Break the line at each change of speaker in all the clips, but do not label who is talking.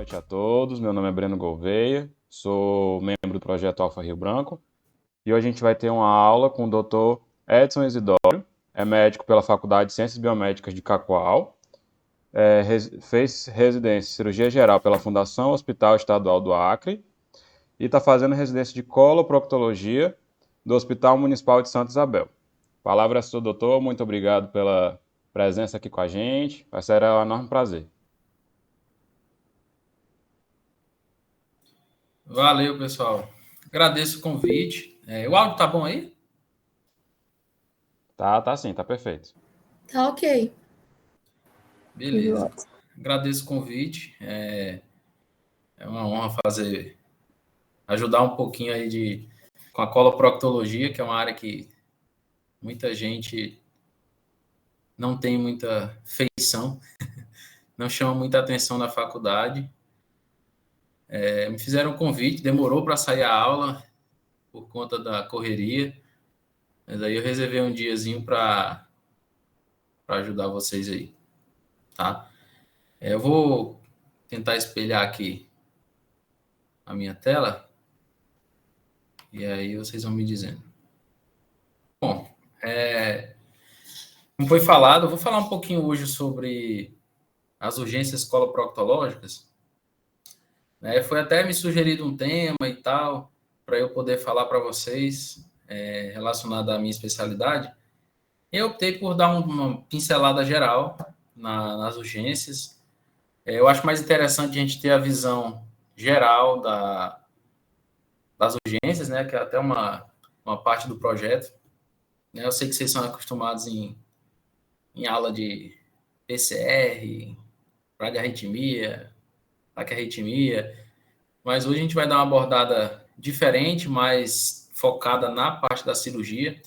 noite a todos. Meu nome é Breno Gouveia, sou membro do projeto Alfa Rio Branco e hoje a gente vai ter uma aula com o Dr. Edson Isidório, é médico pela Faculdade de Ciências Biomédicas de Cacoal, fez residência em cirurgia geral pela Fundação Hospital Estadual do Acre e está fazendo residência de coloproctologia do Hospital Municipal de Santa Isabel. Palavra é sua, doutor. Muito obrigado pela presença aqui com a gente. Vai ser um enorme prazer.
Valeu, pessoal. Agradeço o convite. O áudio tá bom aí?
Tá sim, tá perfeito.
Tá ok.
Beleza. Agradeço o convite. É uma honra ajudar um pouquinho aí com a coloproctologia, que é uma área que muita gente não tem muita feição, não chama muita atenção na faculdade. Me fizeram um convite, demorou para sair a aula por conta da correria, mas aí eu reservei um diazinho para ajudar vocês aí, tá? Eu vou tentar espelhar aqui a minha tela e aí vocês vão me dizendo. Bom, como foi falado, eu vou falar um pouquinho hoje sobre as urgências coloproctológicas. Foi até me sugerido um tema e tal, para eu poder falar para vocês relacionado à minha especialidade. Eu optei por dar uma pincelada geral nas urgências. Eu acho mais interessante a gente ter a visão geral das urgências, né, que é até uma parte do projeto. Eu sei que vocês são acostumados em aula de PCR, bradiarritmia, taquiarritmia, mas hoje a gente vai dar uma abordada diferente, mais focada na parte da cirurgia.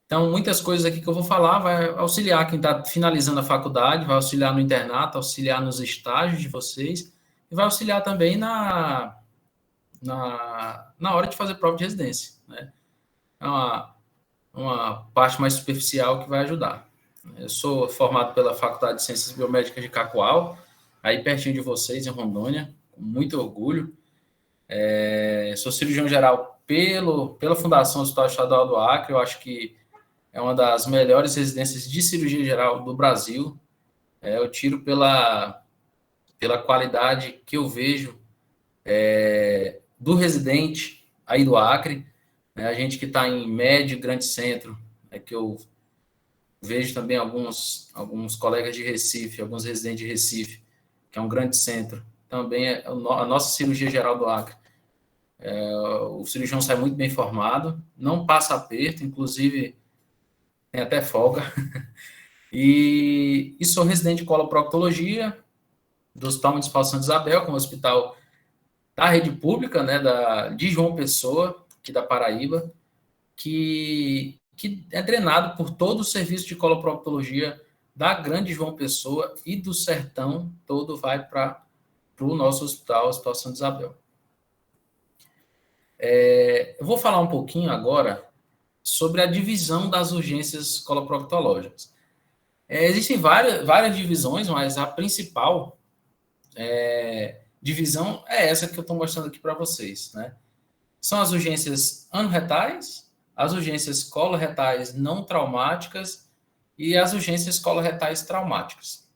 Então, muitas coisas aqui que eu vou falar vai auxiliar quem está finalizando a faculdade, vai auxiliar no internato, auxiliar nos estágios de vocês, e vai auxiliar também na hora de fazer prova de residência, né? É uma parte mais superficial que vai ajudar. Eu sou formado pela Faculdade de Ciências Biomédicas de Cacoal, aí pertinho de vocês, em Rondônia, com muito orgulho. Sou cirurgião geral pela Fundação Hospital Estadual do Acre. Eu acho que é uma das melhores residências de cirurgia geral do Brasil. Eu tiro pela qualidade que eu vejo do residente aí do Acre, a gente que está em médio, grande centro, que eu vejo também alguns colegas de Recife, alguns residentes de Recife, que é um grande centro, também é a nossa cirurgia geral do Acre. O cirurgião sai muito bem formado, não passa aperto, inclusive tem até folga. E sou residente de coloproctologia do Hospital Municipal de Santa Isabel, que é um hospital da rede pública, né, de João Pessoa, aqui da Paraíba, que é drenado por todo o serviço de coloproctologia da grande João Pessoa e do sertão todo vai para o nosso hospital, o Hospital Santa Isabel. Eu vou falar um pouquinho agora sobre a divisão das urgências coloproctológicas. Existem várias divisões, mas a principal divisão é essa que eu estou mostrando aqui para vocês, né? São as urgências anorretais, as urgências coloretais não traumáticas e as urgências coloretais traumáticas.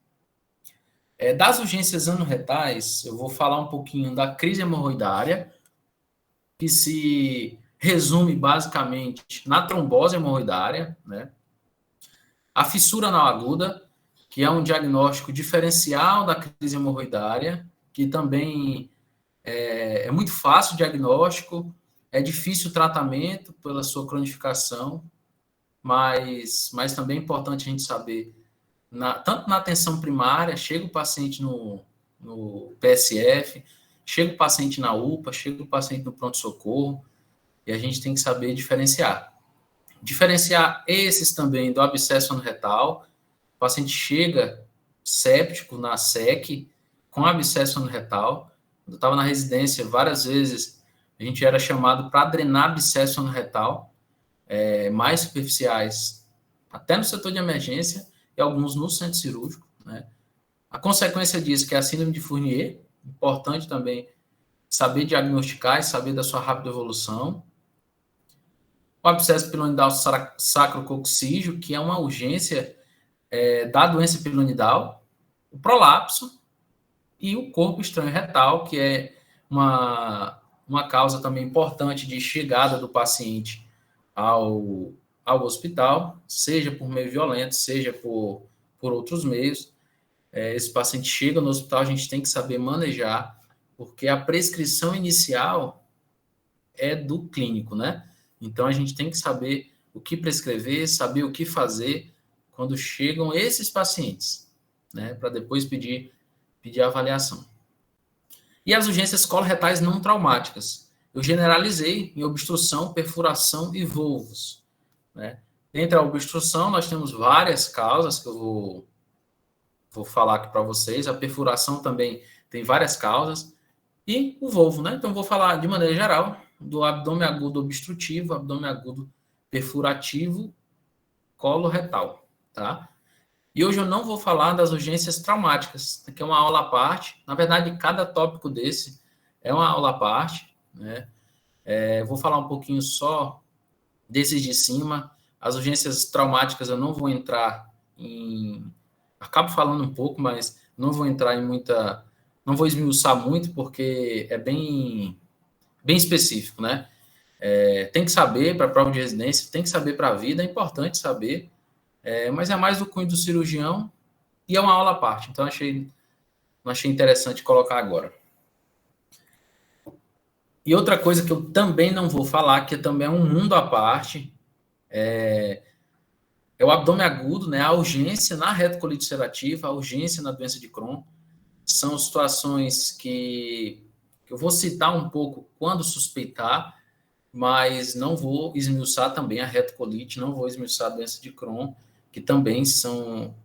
Das urgências anorretais, eu vou falar um pouquinho da crise hemorroidária, que se resume basicamente na trombose hemorroidária, né? A fissura anal aguda, que é um diagnóstico diferencial da crise hemorroidária, que também é muito fácil o diagnóstico, é difícil o tratamento pela sua cronificação, mas também é importante a gente saber, tanto na atenção primária, chega o paciente no PSF, chega o paciente na UPA, chega o paciente no pronto-socorro, e a gente tem que saber diferenciar. Diferenciar esses também do abscesso anorretal. O paciente chega séptico na SEC, com abscesso anorretal. Eu estava na residência, várias vezes a gente era chamado para drenar abscesso anorretal, mais superficiais, até no setor de emergência, e alguns no centro cirúrgico, né? A consequência disso que é a síndrome de Fournier, Importante também saber diagnosticar e saber da sua rápida evolução. O abscesso pilonidal sacrococcígeo, que é uma urgência da doença pilonidal. O prolapso e o corpo estranho retal, que é uma causa também importante de chegada do paciente ao hospital, seja por meio violento, seja por outros meios. Esse paciente chega no hospital, a gente tem que saber manejar, porque a prescrição inicial é do clínico, né? Então, a gente tem que saber o que prescrever, saber o que fazer quando chegam esses pacientes, né? Para depois pedir avaliação. E as urgências coloretais não traumáticas. Eu generalizei em obstrução, perfuração e volvos, né? Entre a obstrução, nós temos várias causas que eu vou falar aqui para vocês. A perfuração também tem várias causas. E o volvo, né? Então, vou falar de maneira geral do abdômen agudo obstrutivo, abdômen agudo perfurativo, coloretal, tá? E hoje eu não vou falar das urgências traumáticas, que é uma aula à parte. Na verdade, cada tópico desse é uma aula à parte, né? Vou falar um pouquinho só desses de cima. As urgências traumáticas eu não vou entrar em... Acabo falando um pouco, mas não vou entrar em muita... Não vou esmiuçar muito, porque é bem específico, né? Tem que saber para a prova de residência, tem que saber para a vida, é importante saber, mas é mais do cunho do cirurgião e é uma aula à parte, então não achei interessante colocar agora. E outra coisa que eu também não vou falar, que também é um mundo à parte, é o abdômen agudo, né? A urgência na retocolite ulcerativa, a urgência na doença de Crohn. São situações que eu vou citar um pouco quando suspeitar, mas não vou esmiuçar também a retocolite, não vou esmiuçar a doença de Crohn, que também são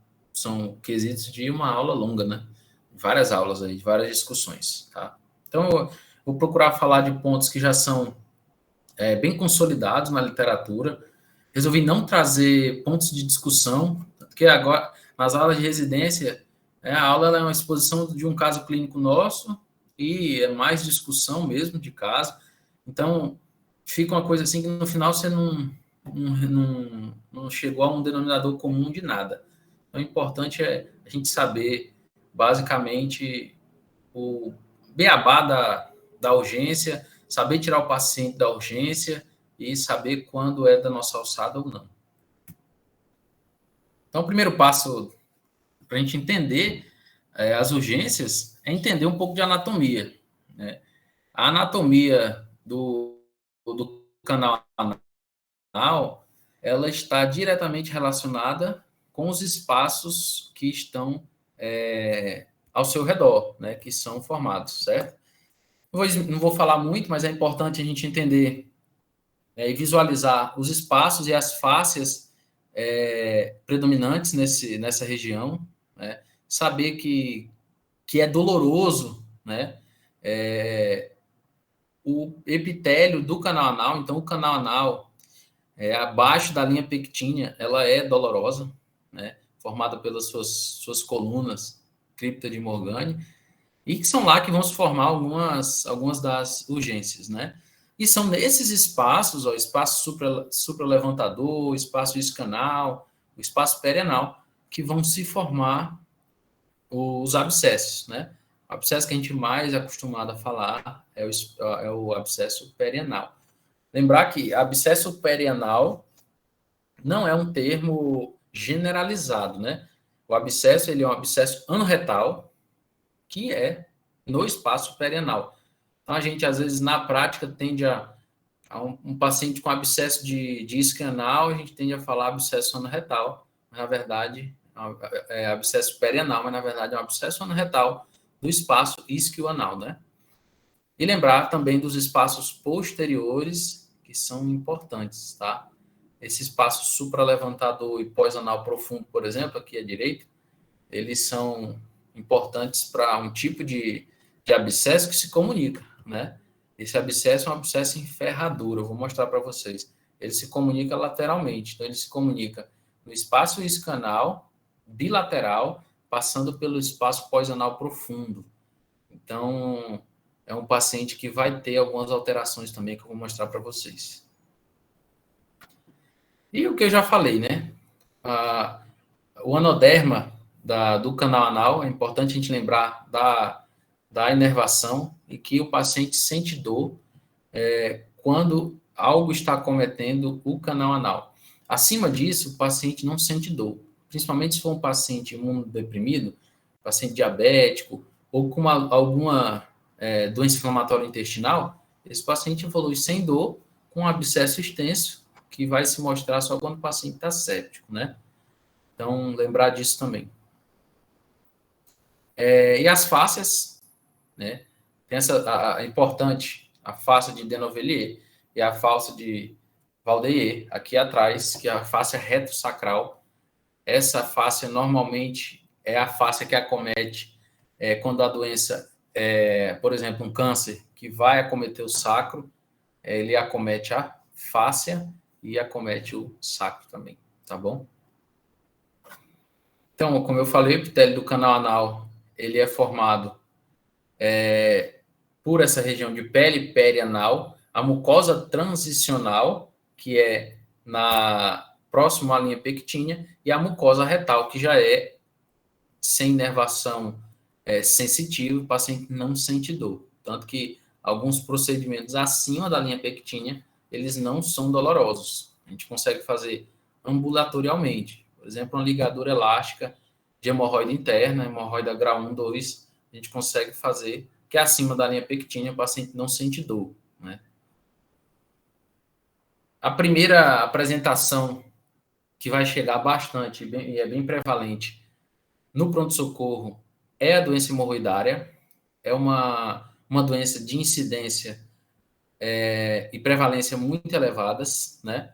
quesitos de uma aula longa, né? Várias aulas aí, várias discussões, tá? Então, eu vou procurar falar de pontos que já são bem consolidados na literatura. Resolvi não trazer pontos de discussão, porque agora, nas aulas de residência, a aula é uma exposição de um caso clínico nosso e é mais discussão mesmo de caso. Então, fica uma coisa assim que no final você não chegou a um denominador comum de nada. Então, o importante é a gente saber, basicamente, o beabá da urgência, saber tirar o paciente da urgência e saber quando é da nossa alçada ou não. Então, o primeiro passo para a gente entender as urgências é entender um pouco de anatomia, né? A anatomia do canal anal, ela está diretamente relacionada com os espaços que estão ao seu redor, né, que são formados, certo? Não vou falar muito, mas é importante a gente entender e visualizar os espaços e as fáscias predominantes nessa região, né? Saber que é doloroso, né? O epitélio do canal anal, então o canal anal abaixo da linha pectínea, ela é dolorosa, né? Formada pelas suas colunas cripta de Morgane, e que são lá que vão se formar algumas das urgências, né? E são nesses espaços, ó, espaço supralevantador, espaço iscanal, o espaço perianal, que vão se formar os abscessos, né? O abscesso que a gente mais é acostumado a falar é o abscesso perianal. Lembrar que abscesso perianal não é um termo generalizado, né? O abscesso, ele é um abscesso anorretal, que é no espaço perianal. Então, a gente, às vezes, na prática, tende a um paciente com abscesso de isquianal, a gente tende a falar abscesso anorretal, mas, na verdade, é abscesso perianal, mas, na verdade, é um abscesso anorretal do espaço isquioanal, né? E lembrar também dos espaços posteriores, que são importantes, tá? Esse espaço supralevantador e pós-anal profundo, por exemplo, aqui à direita, eles são importantes para um tipo de abscesso que se comunica, né? Esse abscesso é um abscesso em ferradura, eu vou mostrar para vocês. Ele se comunica lateralmente, então ele se comunica no espaço iscanal, bilateral, passando pelo espaço pós-anal profundo. Então, é um paciente que vai ter algumas alterações também que eu vou mostrar para vocês. E o que eu já falei, né? O anoderma do canal anal, é importante a gente lembrar da inervação e que o paciente sente dor quando algo está acometendo o canal anal. Acima disso, o paciente não sente dor, principalmente se for um paciente imunodeprimido, paciente diabético ou com alguma doença inflamatória intestinal, esse paciente evolui sem dor, com um abscesso extenso, que vai se mostrar só quando o paciente está séptico, né? Então, lembrar disso também. E as fáscias, né? Tem essa importante, a fáscia de Denauvilliers e a fáscia de Valdeir, aqui atrás, que é a fáscia retrosacral. Essa fáscia normalmente é a fáscia que acomete quando a doença, por exemplo, um câncer que vai acometer o sacro, ele acomete a fáscia e acomete o sacro também, tá bom? Então, como eu falei, o epitélio do canal anal, ele é formado por essa região de pele perianal, a mucosa transicional, que é próximo à linha pectínea, e a mucosa retal, que já é sem inervação sensitiva, o paciente não sente dor. Tanto que alguns procedimentos acima da linha pectínea, eles não são dolorosos. A gente consegue fazer ambulatorialmente. Por exemplo, uma ligadura elástica de hemorroida interna, hemorroida grau 1, 2, a gente consegue fazer, que é acima da linha pectínea, o paciente não sente dor, né? A primeira apresentação que vai chegar bastante, e é bem prevalente no pronto-socorro, é a doença hemorroidária, é uma doença de incidência e prevalência muito elevadas, né?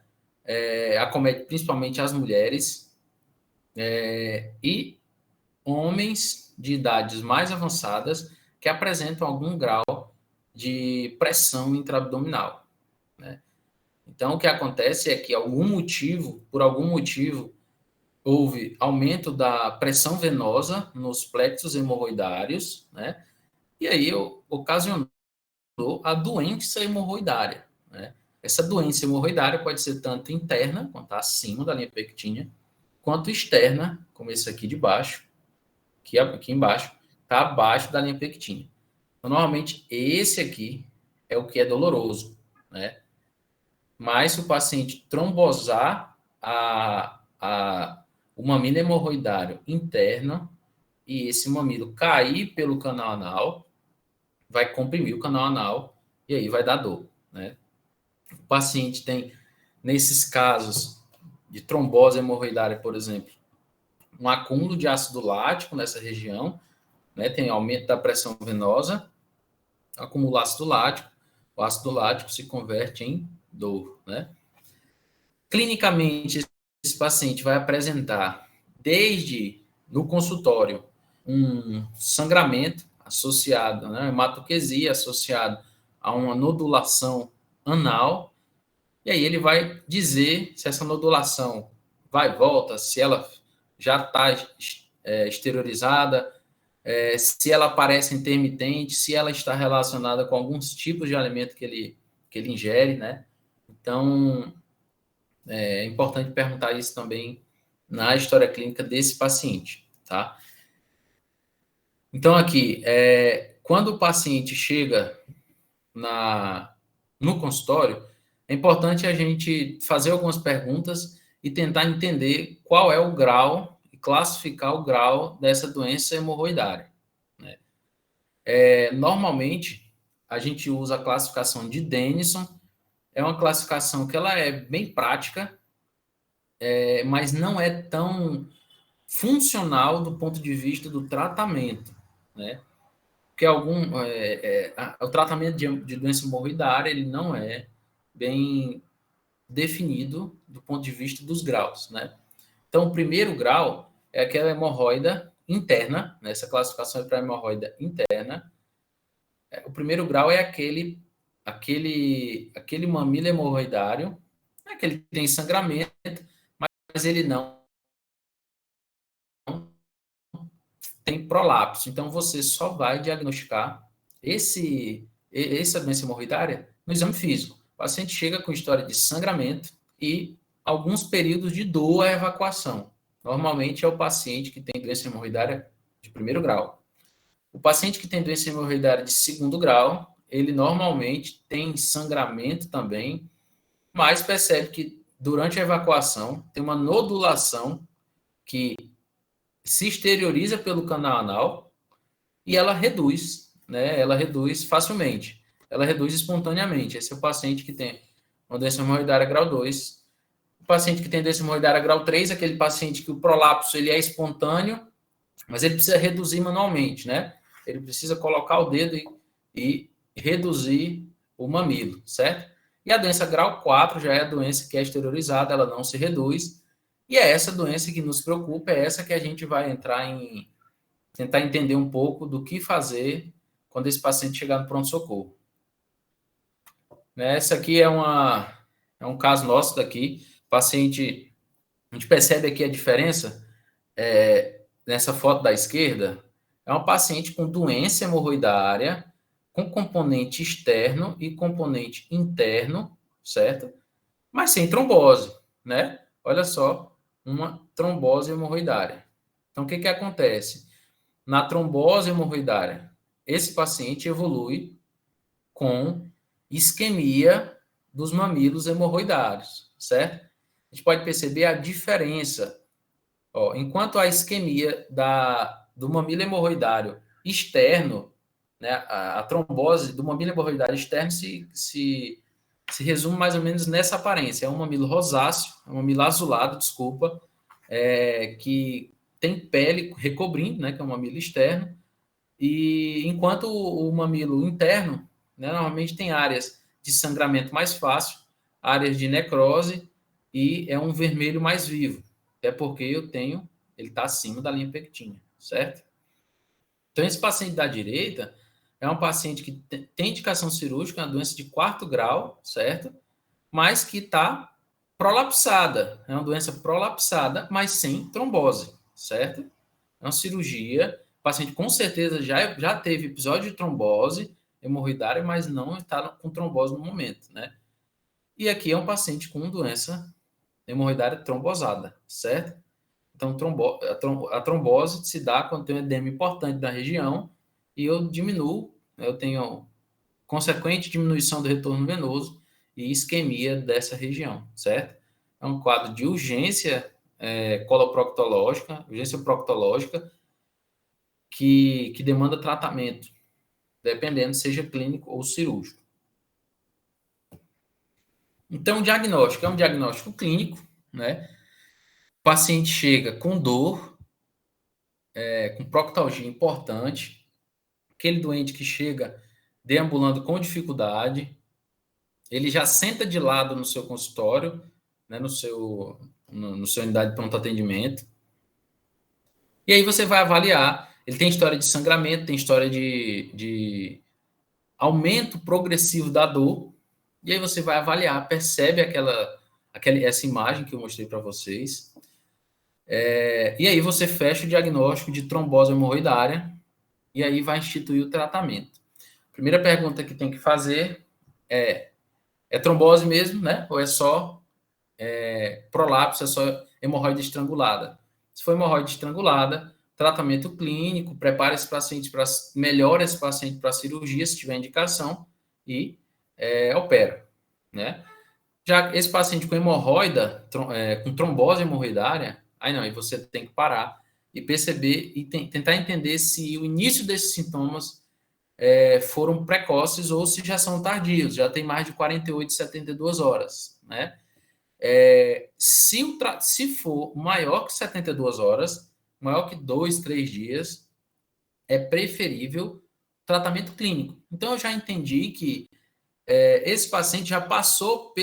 Acomete principalmente as mulheres e homens de idades mais avançadas que apresentam algum grau de pressão intraabdominal, né? Então, o que acontece é que por algum motivo, houve aumento da pressão venosa nos plexos hemorroidários, né? E aí ocasionou a doença hemorroidária, né? Essa doença hemorroidária pode ser tanto interna, quando está acima da linha pectínea, quanto externa, como esse aqui de baixo, que aqui embaixo, está abaixo da linha pectínea. Então, normalmente, esse aqui é o que é doloroso, né? Mas se o paciente trombosar o mamilo hemorroidário interno e esse mamilo cair pelo canal anal, vai comprimir o canal anal e aí vai dar dor, né? O paciente tem, nesses casos de trombose hemorroidária, por exemplo, um acúmulo de ácido lático nessa região, né? Tem aumento da pressão venosa, acumula ácido lático, o ácido lático se converte em dor, né? Clinicamente, esse paciente vai apresentar, desde no consultório, um sangramento associado, né, hematoquesia associado a uma nodulação anal, e aí ele vai dizer se essa nodulação vai e volta, se ela já está exteriorizada, se ela parece intermitente, se ela está relacionada com alguns tipos de alimento que ele ingere, né? Então, é importante perguntar isso também na história clínica desse paciente, tá? Então, aqui, quando o paciente chega no consultório, é importante a gente fazer algumas perguntas e tentar entender qual é o grau e classificar o grau dessa doença hemorroidária, né? Normalmente, a gente usa a classificação de Denison, é uma classificação que ela é bem prática, mas não é tão funcional do ponto de vista do tratamento, né? Porque o tratamento de doença hemorroidária ele não é bem definido do ponto de vista dos graus, né? Então, o primeiro grau é aquela hemorroida interna, né? Essa classificação é para hemorroida interna. O primeiro grau é aquele mamilo hemorroidário, que ele tem sangramento, mas ele não tem prolapso. Então, você só vai diagnosticar essa doença hemorroidária no exame físico. O paciente chega com história de sangramento e alguns períodos de dor à evacuação. Normalmente é o paciente que tem doença hemorroidária de primeiro grau. O paciente que tem doença hemorroidária de segundo grau, ele normalmente tem sangramento também, mas percebe que durante a evacuação tem uma nodulação que se exterioriza pelo canal anal e ela reduz, né? Ela reduz facilmente, ela reduz espontaneamente. Esse é o paciente que tem uma doença hemorroidária grau 2. O paciente que tem doença hemorroidária grau 3, aquele paciente que o prolapso ele é espontâneo, mas ele precisa reduzir manualmente, né? Ele precisa colocar o dedo e reduzir o mamilo, certo? E a doença grau 4 já é a doença que é exteriorizada, ela não se reduz. E é essa doença que nos preocupa, é essa que a gente vai entrar em tentar entender um pouco do que fazer quando esse paciente chegar no pronto-socorro. Essa aqui é um caso nosso daqui. Paciente, a gente percebe aqui a diferença nessa foto da esquerda. É um paciente com doença hemorroidária, com componente externo e componente interno, certo? Mas sem trombose, né? Olha só, uma trombose hemorroidária. Então, o que acontece? Na trombose hemorroidária, esse paciente evolui com isquemia dos mamilos hemorroidários, certo? A gente pode perceber a diferença. Enquanto a isquemia do mamilo hemorroidário externo, né, a trombose do mamilo hemorroidário externo se resume mais ou menos nessa aparência. É um mamilo rosáceo, é um mamilo azulado, desculpa, que tem pele recobrindo, né, que é um mamilo externo, e enquanto o mamilo interno, né, normalmente tem áreas de sangramento mais fácil, áreas de necrose e é um vermelho mais vivo. É porque ele está acima da linha pectina, certo? Então, esse paciente da direita é um paciente que tem indicação cirúrgica, uma doença de 4º grau, certo? Mas que está prolapsada. É uma doença prolapsada, mas sem trombose, certo? É uma cirurgia. O paciente com certeza já teve episódio de trombose hemorroidária, mas não está com trombose no momento, né? E aqui é um paciente com doença hemorroidária trombosada, certo? Então, a trombose se dá quando tem um edema importante da região e eu diminuo, eu tenho consequente diminuição do retorno venoso e isquemia dessa região, certo? É um quadro de urgência coloproctológica, urgência proctológica, que demanda tratamento, dependendo seja clínico ou cirúrgico. Então, o diagnóstico é um diagnóstico clínico, né? O paciente chega com dor, com proctalgia importante, aquele doente que chega deambulando com dificuldade, ele já senta de lado no seu consultório, né, no seu unidade de pronto atendimento, e aí você vai avaliar, ele tem história de sangramento, tem história de aumento progressivo da dor, e aí você vai avaliar, percebe essa imagem que eu mostrei para vocês, e aí você fecha o diagnóstico de trombose hemorroidária, e aí vai instituir o tratamento. Primeira pergunta que tem que fazer é trombose mesmo, né? Ou é só prolapso, é só hemorroide estrangulada? Se for hemorroide estrangulada, tratamento clínico, prepara esse paciente melhora esse paciente para cirurgia, se tiver indicação, e opera, né? Já esse paciente com hemorroida, com trombose hemorroidária, aí você tem que parar e perceber e tentar entender se o início desses sintomas foram precoces ou se já são tardios, já tem mais de 48, 72 horas, né? Se for maior que 72 horas, maior que 2, 3 dias, é preferível tratamento clínico. Então, eu já entendi que esse paciente já passou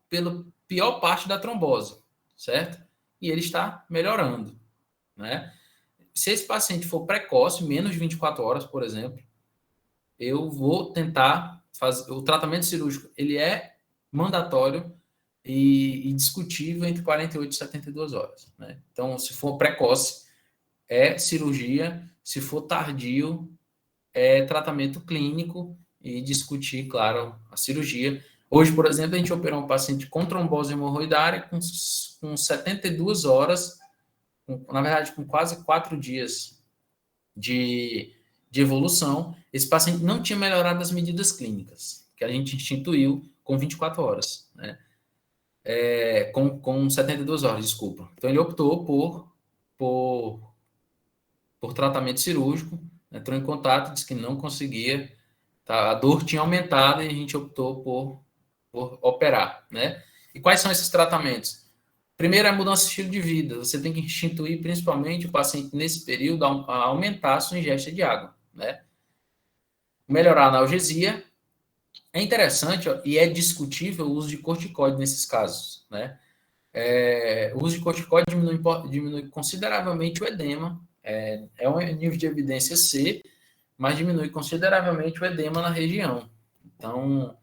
pela pior parte da trombose, certo? E ele está melhorando, né? Se esse paciente for precoce, menos de 24 horas, por exemplo, eu vou tentar fazer... O tratamento cirúrgico, ele é mandatório e discutível entre 48 e 72 horas, né? Então, se for precoce, é cirurgia Se for tardio, tratamento clínico e discutir, claro, a cirurgia. Hoje, por exemplo, a gente operou um paciente com trombose hemorroidária com 72 horas, na verdade, com quase 4 dias de evolução. Esse paciente não tinha melhorado as medidas clínicas, que a gente instituiu com 24 horas, né? Com 72 horas, desculpa. Então, ele optou por tratamento cirúrgico, entrou em contato, disse que não conseguia, tá? A dor tinha aumentado e a gente optou por operar, né? E quais são esses tratamentos? Primeiro é a mudança de estilo de vida. Você tem que instituir, principalmente, o paciente nesse período a aumentar a sua ingesta de água, né? Melhorar a analgesia. É interessante, ó, e é discutível o uso de corticoide nesses casos, né? O uso de corticoide diminui consideravelmente o edema. É um nível de evidência C, mas diminui consideravelmente o edema na região. Então,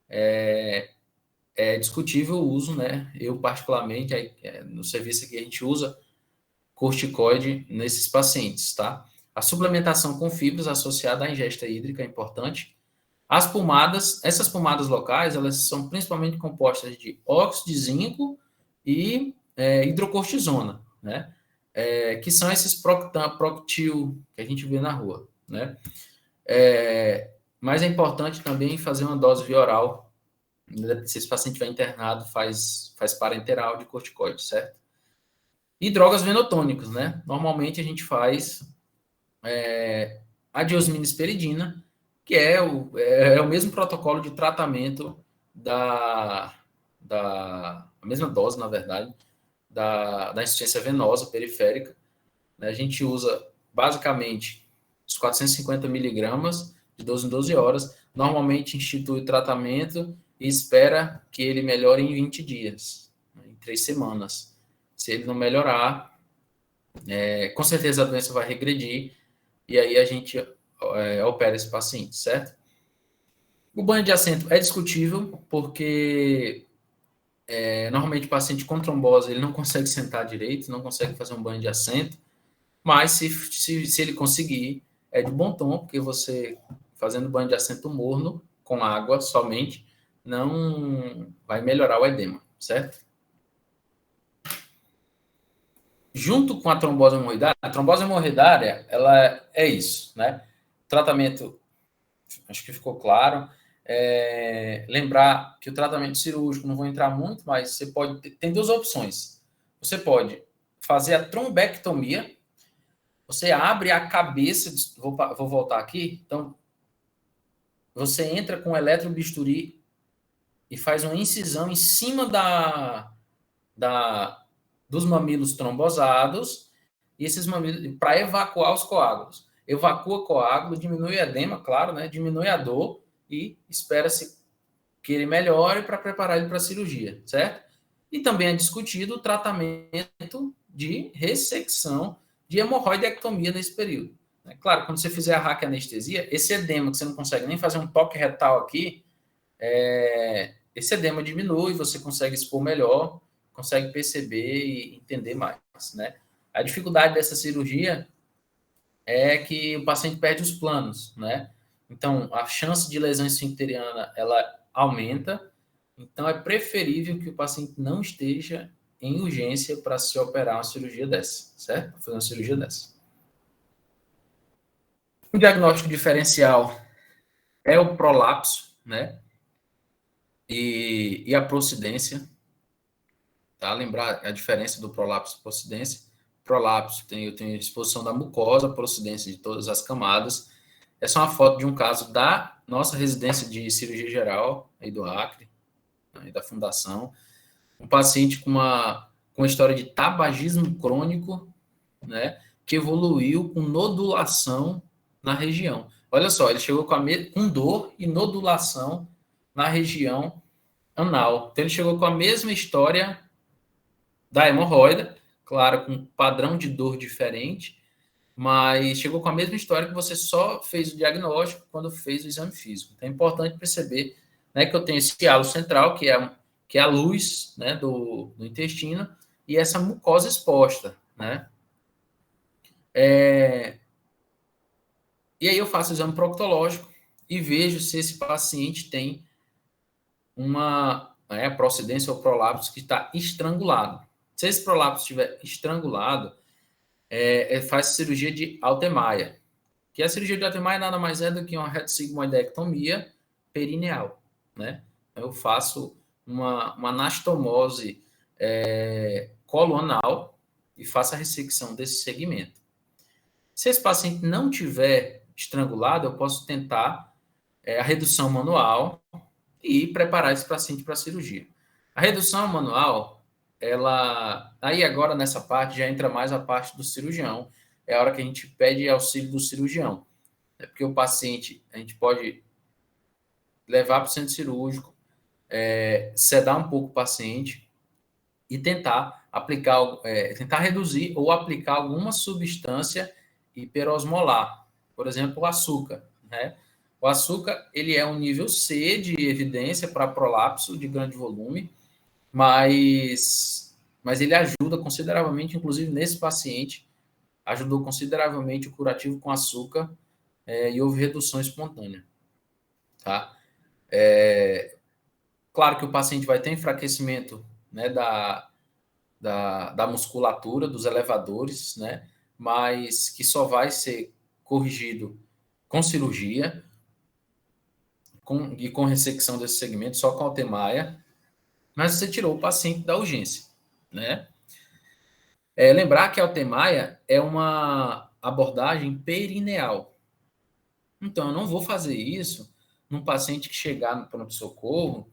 é discutível o uso, né? Eu, particularmente, no serviço aqui, a gente usa corticoide nesses pacientes, tá? A suplementação com fibras associada à ingesta hídrica é importante. As pomadas, essas pomadas locais, elas são principalmente compostas de óxido de zinco e hidrocortisona, né? Que são esses Proctil que a gente vê na rua, né? Mas é importante também fazer uma dose via oral. Se esse paciente estiver internado, faz parenteral de corticoide, certo? E drogas venotônicas, né? Normalmente a gente faz a diosminisperidina, que é o mesmo protocolo de tratamento a mesma dose, na verdade, da insuficiência venosa periférica. A gente usa basicamente os 450 miligramas de 12 em 12 horas. Normalmente institui o tratamento e espera que ele melhore em 20 dias, em 3 semanas. Se ele não melhorar, com certeza a doença vai regredir e aí a gente opera esse paciente, certo? O banho de assento é discutível porque normalmente o paciente com trombose ele não consegue sentar direito, não consegue fazer um banho de assento, mas se ele conseguir, é de bom tom, porque você fazendo banho de assento morno com água somente não vai melhorar o edema, certo? Junto com a trombose hemorroidária, ela é isso, né? Tratamento, acho que ficou claro. Lembrar que o tratamento cirúrgico, não vou entrar muito, mas você tem 2 opções. Você pode fazer a trombectomia, você abre a cabeça, vou voltar aqui, então, você entra com eletrobisturi e faz uma incisão em cima dos mamilos trombosados, e esses mamilos, para evacuar os coágulos. Evacua o coágulo, diminui o edema, claro, né? Diminui a dor e espera-se que ele melhore para preparar ele para a cirurgia, certo? E também é discutido o tratamento de ressecção de hemorroidectomia nesse período. Claro, quando você fizer a raquianestesia, esse edema que você não consegue nem fazer um toque retal aqui, esse edema diminui, você consegue expor melhor, consegue perceber e entender mais, né? A dificuldade dessa cirurgia é que o paciente perde os planos, né? Então, a chance de lesão esfincteriana, ela aumenta, então é preferível que o paciente não esteja em urgência para se operar uma cirurgia dessa, certo? Para fazer uma cirurgia dessa. O diagnóstico diferencial é o prolapso, né? E a procidência, tá? Lembrar a diferença do prolapso e procidência. Prolapso, eu tenho exposição da mucosa, procidência de todas as camadas. Essa é uma foto de um caso da nossa residência de cirurgia geral, aí do Acre, aí da fundação. Um paciente com uma história de tabagismo crônico, né, que evoluiu com nodulação na região. Olha só, ele chegou com dor e nodulação na região anal. Então, ele chegou com a mesma história da hemorroida, claro, com um padrão de dor diferente, mas chegou com a mesma história que você só fez o diagnóstico quando fez o exame físico. Então, é importante perceber, né, que eu tenho esse halo central, que é a luz, né, do intestino, e essa mucosa exposta, né? E aí eu faço o exame proctológico e vejo se esse paciente tem uma procedência ou prolapso que está estrangulado. Se esse prolapso estiver estrangulado, faz cirurgia de Altemeyer, que a cirurgia de Altemeyer nada mais é do que uma retossigmoidectomia perineal, né? Eu faço uma anastomose coloanal e faço a ressecção desse segmento. Se esse paciente não tiver estrangulado, eu posso tentar a redução manual e preparar esse paciente para a cirurgia. A redução manual, aí agora nessa parte já entra mais a parte do cirurgião, é a hora que a gente pede auxílio do cirurgião. É porque o paciente, a gente pode levar para o centro cirúrgico, sedar um pouco o paciente e tentar tentar reduzir ou aplicar alguma substância hiperosmolar, por exemplo, o açúcar, né? O açúcar, ele é um nível C de evidência para prolapso de grande volume, mas ele ajuda consideravelmente, inclusive nesse paciente, ajudou consideravelmente o curativo com açúcar e houve redução espontânea, tá? Claro que o paciente vai ter enfraquecimento, né, da musculatura, dos elevadores, né, mas que só vai ser corrigido com cirurgia e com ressecção desse segmento, só com Altemeyer, mas você tirou o paciente da urgência, né? Lembrar que a Altemeyer é uma abordagem perineal. Então, eu não vou fazer isso num paciente que chegar no pronto-socorro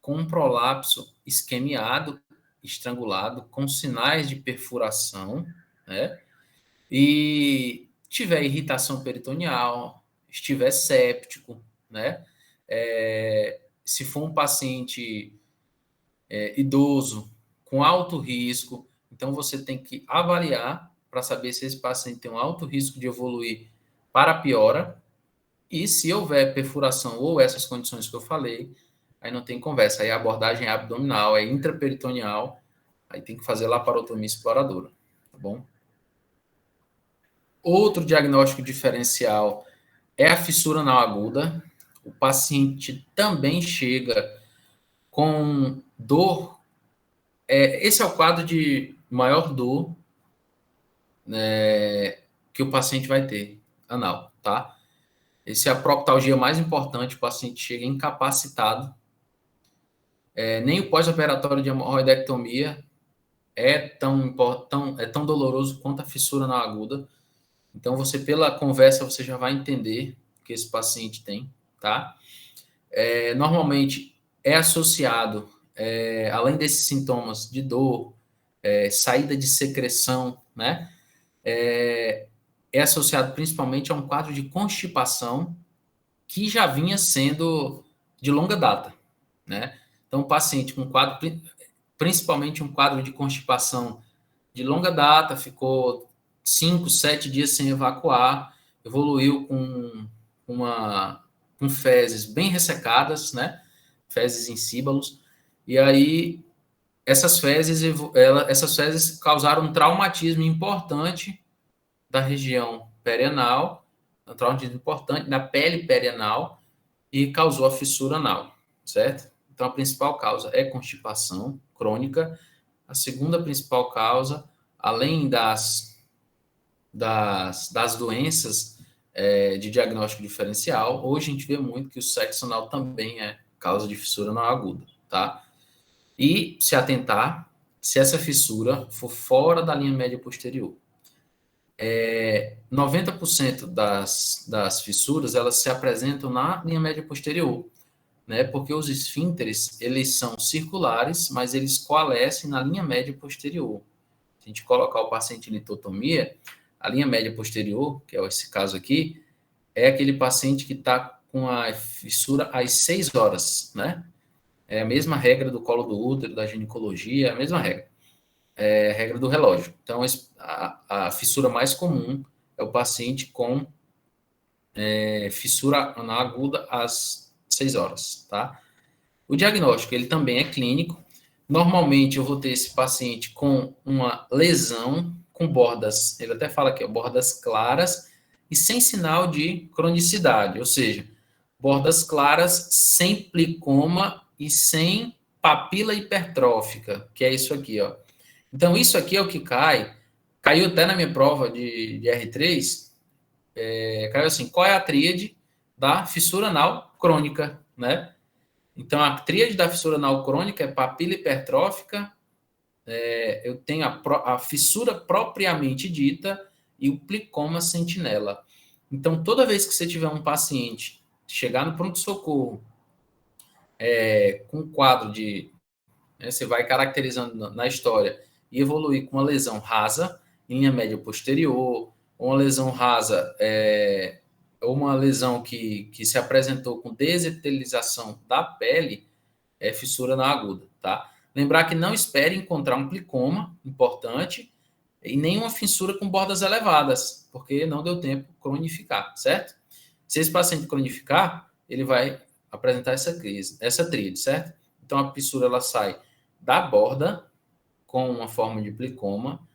com um prolapso isquemiado, estrangulado, com sinais de perfuração, né? E tiver irritação peritoneal, estiver séptico, né? Se for um paciente idoso, com alto risco, então você tem que avaliar para saber se esse paciente tem um alto risco de evoluir para piora, e se houver perfuração ou essas condições que eu falei, aí não tem conversa, aí a abordagem é abdominal, é intraperitoneal, aí tem que fazer laparotomia exploradora, tá bom? Outro diagnóstico diferencial é a fissura anal aguda. O paciente também chega com dor. Esse é o quadro de maior dor, né, que o paciente vai ter, anal, tá? Essa é a proctalgia mais importante, o paciente chega incapacitado. Nem o pós-operatório de hemorroidectomia é tão doloroso quanto a fissura anal aguda. Então, você, pela conversa, você já vai entender que esse paciente tem, tá? Normalmente, é associado, além desses sintomas de dor, saída de secreção, né? É associado principalmente a um quadro de constipação que já vinha sendo de longa data, né? Então, o paciente com quadro, principalmente um quadro de constipação de longa data, ficou 5, 7 dias sem evacuar, evoluiu com fezes bem ressecadas, né? Fezes insíbalos, e aí essas fezes causaram um traumatismo importante da região perianal, um traumatismo importante da pele perianal, e causou a fissura anal, certo? Então, a principal causa é constipação crônica. A segunda principal causa, além das doenças de diagnóstico diferencial, hoje a gente vê muito que o sexo anal também é causa de fissura anal aguda, tá? E se atentar, se essa fissura for fora da linha média posterior. 90% das fissuras, elas se apresentam na linha média posterior, né? Porque os esfínteres, eles são circulares, mas eles coalescem na linha média posterior. Se a gente colocar o paciente em litotomia, a linha média posterior, que é esse caso aqui, é aquele paciente que está com a fissura às 6 horas, né? É a mesma regra do colo do útero, da ginecologia, é a mesma regra. É a regra do relógio. Então, a fissura mais comum é o paciente com fissura anal aguda às 6 horas, tá? O diagnóstico, ele também é clínico. Normalmente, eu vou ter esse paciente com uma lesão com bordas, ele até fala que é bordas claras e sem sinal de cronicidade, ou seja, bordas claras sem plicoma e sem papila hipertrófica, que é isso aqui, ó. Então, isso aqui é o que caiu até na minha prova de R3, caiu assim, qual é a tríade da fissura anal crônica, né? Então, a tríade da fissura anal crônica é papila hipertrófica, eu tenho a fissura propriamente dita e o plicoma sentinela. Então, toda vez que você tiver um paciente chegar no pronto-socorro com um quadro de... você vai caracterizando na história e evoluir com uma lesão rasa, em linha média posterior, ou uma lesão rasa, ou uma lesão que se apresentou com desepitelização da pele, é fissura na aguda, tá? Lembrar que não espere encontrar um plicoma importante e nenhuma fissura com bordas elevadas, porque não deu tempo de cronificar, certo? Se esse paciente cronificar, ele vai apresentar essa tríade, certo? Então, a fissura ela sai da borda com uma forma de plicoma,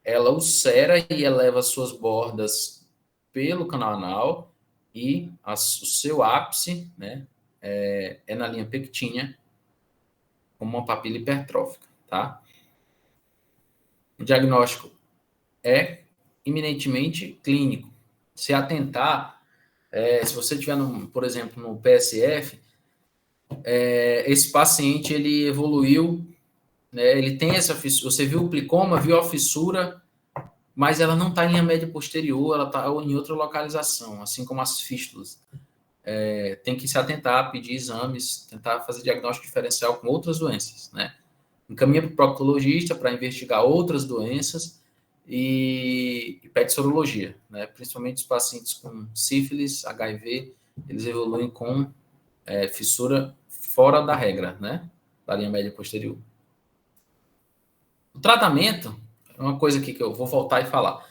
ela ulcera e eleva suas bordas pelo canal anal e o seu ápice, né, é na linha pectínea, como uma papila hipertrófica, tá? O diagnóstico é eminentemente clínico. Se atentar, se você tiver, por exemplo, no PSF, esse paciente, ele evoluiu, né, ele tem essa fissura, você viu o plicoma, viu a fissura, mas ela não está em linha média posterior, ela está em outra localização, assim como as fístulas. Tem que se atentar, pedir exames, tentar fazer diagnóstico diferencial com outras doenças, né? Encaminha para o proctologista para investigar outras doenças e pede sorologia, né? Principalmente os pacientes com sífilis, HIV, eles evoluem com fissura fora da regra, né? Da linha média posterior. O tratamento é uma coisa aqui que eu vou voltar e falar.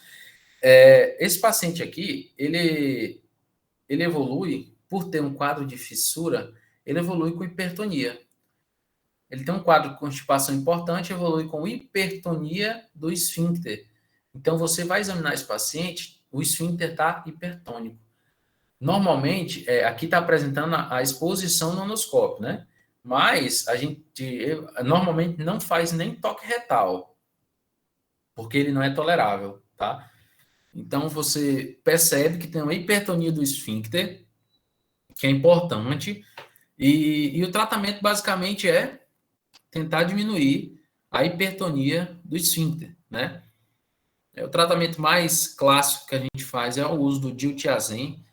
Esse paciente aqui, ele evolui, por ter um quadro de fissura, ele evolui com hipertonia. Ele tem um quadro de constipação importante, evolui com hipertonia do esfíncter. Então, você vai examinar esse paciente, o esfíncter está hipertônico. Normalmente, aqui está apresentando a exposição no anoscópio, né? Mas a gente normalmente não faz nem toque retal, porque ele não é tolerável, tá? Então, você percebe que tem uma hipertonia do esfíncter, que é importante, e o tratamento basicamente é tentar diminuir a hipertonia do esfíncter, né? O tratamento mais clássico que a gente faz é o uso do diltiazem.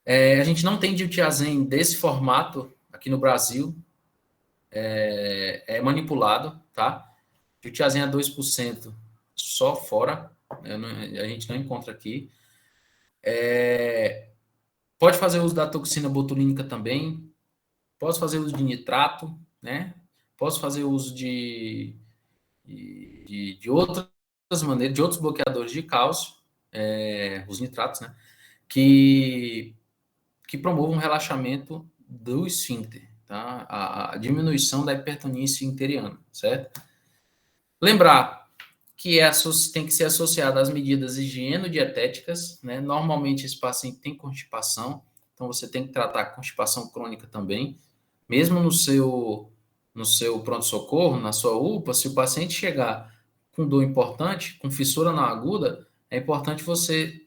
A gente não tem diltiazem desse formato aqui no Brasil, é manipulado, tá? Diltiazem a 2% só fora, a gente não encontra aqui. Pode fazer uso da toxina botulínica também, posso fazer uso de nitrato, né? Posso fazer uso de outras maneiras, de outros bloqueadores de cálcio, os nitratos, né? Que promovam um relaxamento do esfíncter, tá? A diminuição da hipertonia esfincteriana, certo? Lembrar que tem que ser associado às medidas higienodietéticas, né? Normalmente esse paciente tem constipação, então você tem que tratar a constipação crônica também, mesmo no seu pronto-socorro, na sua UPA, se o paciente chegar com dor importante, com fissura na aguda, é importante você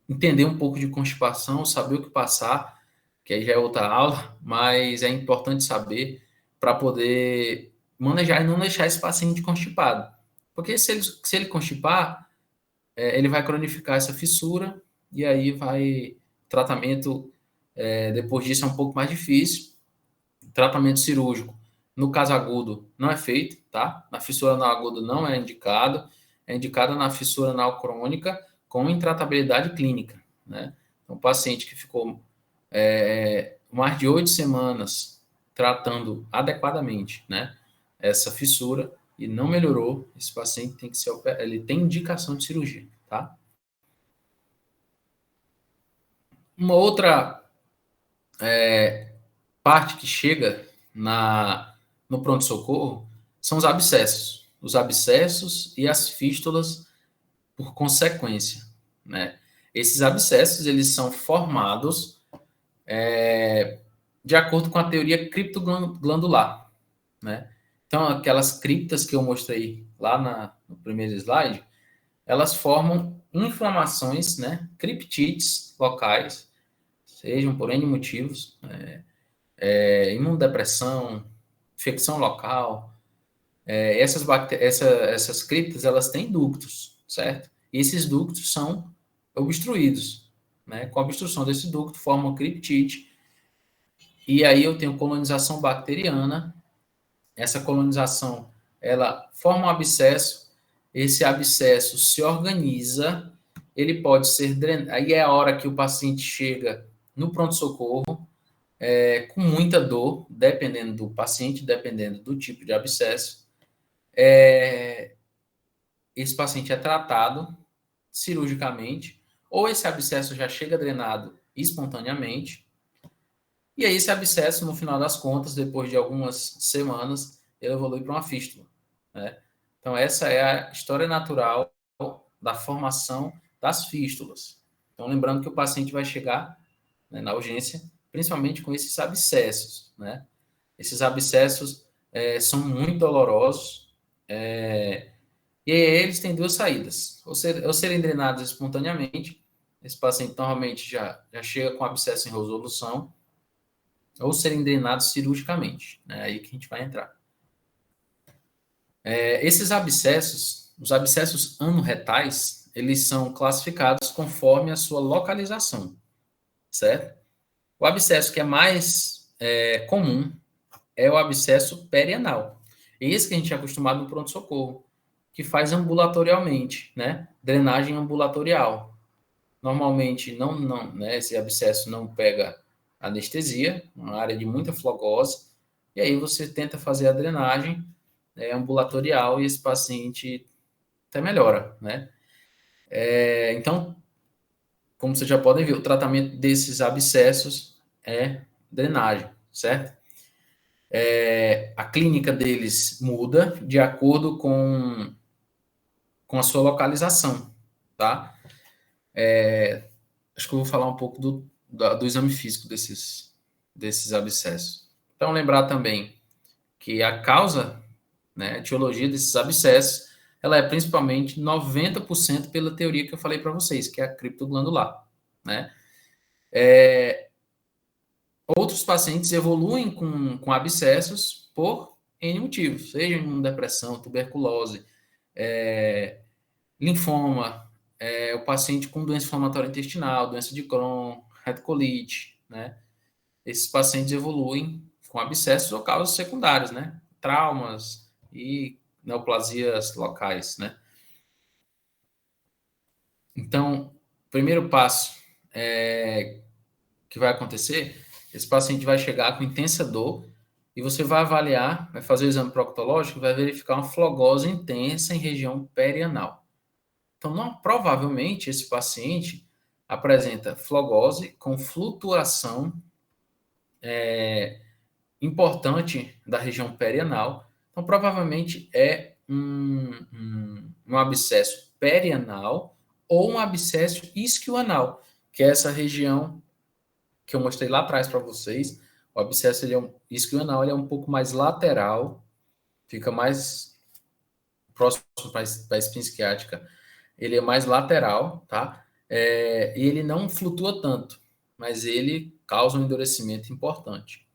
entender um pouco de constipação, saber o que passar, que aí já é outra aula, mas é importante saber para poder manejar e não deixar esse paciente constipado. Porque se ele constipar, ele vai cronificar essa fissura e aí o tratamento, depois disso, é um pouco mais difícil. Tratamento cirúrgico, no caso agudo, não é feito, tá? Na fissura anal aguda não é indicado, é indicada na fissura anal crônica com intratabilidade clínica, né? Então, um paciente que ficou mais de 8 semanas tratando adequadamente, né, essa fissura e não melhorou, esse paciente tem que ser ele tem indicação de cirurgia, tá? Uma outra parte que chega no pronto-socorro são os abscessos e as fístulas por consequência, né? Esses abscessos, eles são formados de acordo com a teoria criptoglandular, né? Então, aquelas criptas que eu mostrei lá no primeiro slide, elas formam inflamações, né? Criptites locais, sejam por N motivos, imunodepressão, infecção local. Essas criptas, elas têm ductos, certo? E esses ductos são obstruídos, né? Com a obstrução desse ducto, forma uma criptite, e aí eu tenho colonização bacteriana. Essa colonização, ela forma um abscesso, esse abscesso se organiza, ele pode ser drenado, aí é a hora que o paciente chega no pronto-socorro, com muita dor, dependendo do paciente, dependendo do tipo de abscesso. Esse paciente é tratado cirurgicamente, ou esse abscesso já chega drenado espontaneamente, e aí esse abscesso, no final das contas, depois de algumas semanas, ele evolui para uma fístula, né? Então, essa é a história natural da formação das fístulas. Então, lembrando que o paciente vai chegar, né, na urgência, principalmente com esses abscessos, né? Esses abscessos são muito dolorosos, e eles têm duas saídas. Ou serem drenados espontaneamente, esse paciente normalmente já chega com abscesso em resolução, ou serem drenados cirurgicamente, né? Aí que a gente vai entrar. Esses abscessos, os abscessos anorretais, eles são classificados conforme a sua localização, certo? O abscesso que é mais comum é o abscesso perianal. Esse que a gente é acostumado no pronto-socorro, que faz ambulatorialmente, né? Drenagem ambulatorial. Normalmente, né, esse abscesso não pega anestesia, uma área de muita flogose, e aí você tenta fazer a drenagem ambulatorial e esse paciente até melhora, né? Então, como vocês já podem ver, o tratamento desses abscessos é drenagem, certo? A clínica deles muda de acordo com a sua localização, tá? Acho que eu vou falar um pouco do exame físico desses abscessos. Então, lembrar também que a causa, né, a etiologia desses abscessos, ela é principalmente 90% pela teoria que eu falei para vocês, que é a criptoglandular, né? Outros pacientes evoluem com abscessos por N motivos, seja imunodepressão, tuberculose, linfoma, o paciente com doença inflamatória intestinal, doença de Crohn, retocolite, né? Esses pacientes evoluem com abscessos ou causas secundárias, né? Traumas e neoplasias locais, né? Então, o primeiro passo que vai acontecer, esse paciente vai chegar com intensa dor e você vai avaliar, vai fazer o exame proctológico, vai verificar uma flogose intensa em região perianal. Então, provavelmente, esse paciente apresenta flogose com flutuação importante da região perianal. Então, provavelmente é um abscesso perianal ou um abscesso isquioanal, que é essa região que eu mostrei lá atrás para vocês. O abscesso isquioanal ele é um pouco mais lateral, fica mais próximo para a espinha isquiática. Ele é mais lateral, tá? E ele não flutua tanto, mas ele causa um endurecimento importante,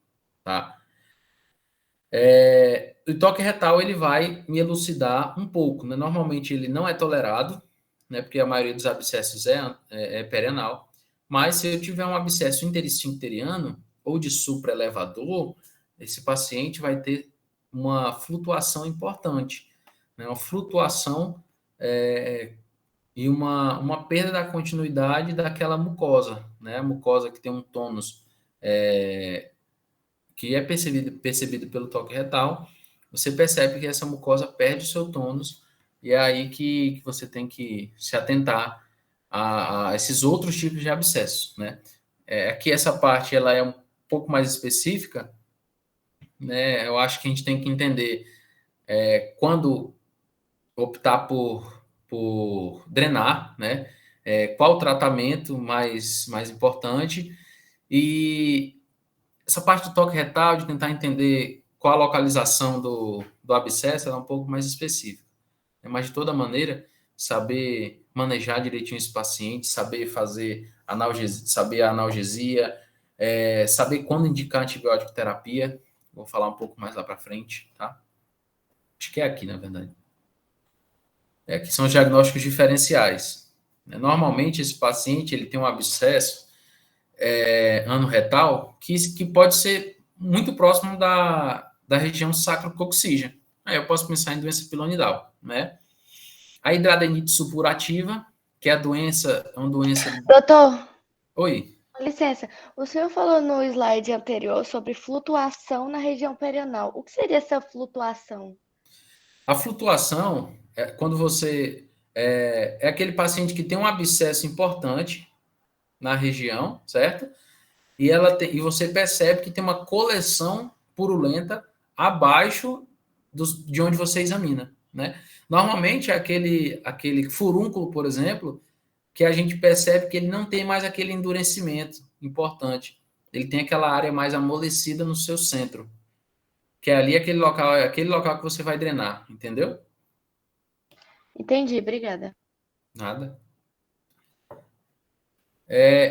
tá? O toque retal ele vai me elucidar um pouco, né? Normalmente ele não é tolerado, né? Porque a maioria dos abscessos é perianal, mas se eu tiver um abscesso interesfincteriano ou de supraelevador, esse paciente vai ter uma flutuação importante, né? Uma flutuação e uma perda da continuidade daquela mucosa, né? A mucosa que tem um tônus que é percebido pelo toque retal, você percebe que essa mucosa perde o seu tônus e é aí que você tem que se atentar a esses outros tipos de abscesso, né? Aqui essa parte ela é um pouco mais específica, né? Eu acho que a gente tem que entender quando optar por drenar, né? qual o tratamento mais importante. E essa parte do toque retal, de tentar entender qual a localização do abscesso, ela é um pouco mais específica. Mas, de toda maneira, saber manejar direitinho esse paciente, saber fazer analgesia, saber a analgesia, saber quando indicar antibiótico terapia, vou falar um pouco mais lá para frente, tá? Acho que é aqui, na verdade. Que são os diagnósticos diferenciais. Normalmente, esse paciente ele tem um abscesso anorretal que pode ser muito próximo da região sacrococcígea. Aí eu posso pensar em doença pilonidal, né? A hidradenite supurativa, que é uma doença...
Doutor,
Oi.
com licença, o senhor falou no slide anterior sobre flutuação na região perianal. O que seria essa flutuação?
A flutuação é quando você... É aquele paciente que tem um abscesso importante na região, certo? E você percebe que tem uma coleção purulenta abaixo de onde você examina, né? Normalmente é aquele furúnculo, por exemplo, que a gente percebe que ele não tem mais aquele endurecimento importante. Ele tem aquela área mais amolecida no seu centro, que é ali aquele local que você vai drenar, entendeu?
Entendi, obrigada.
Nada.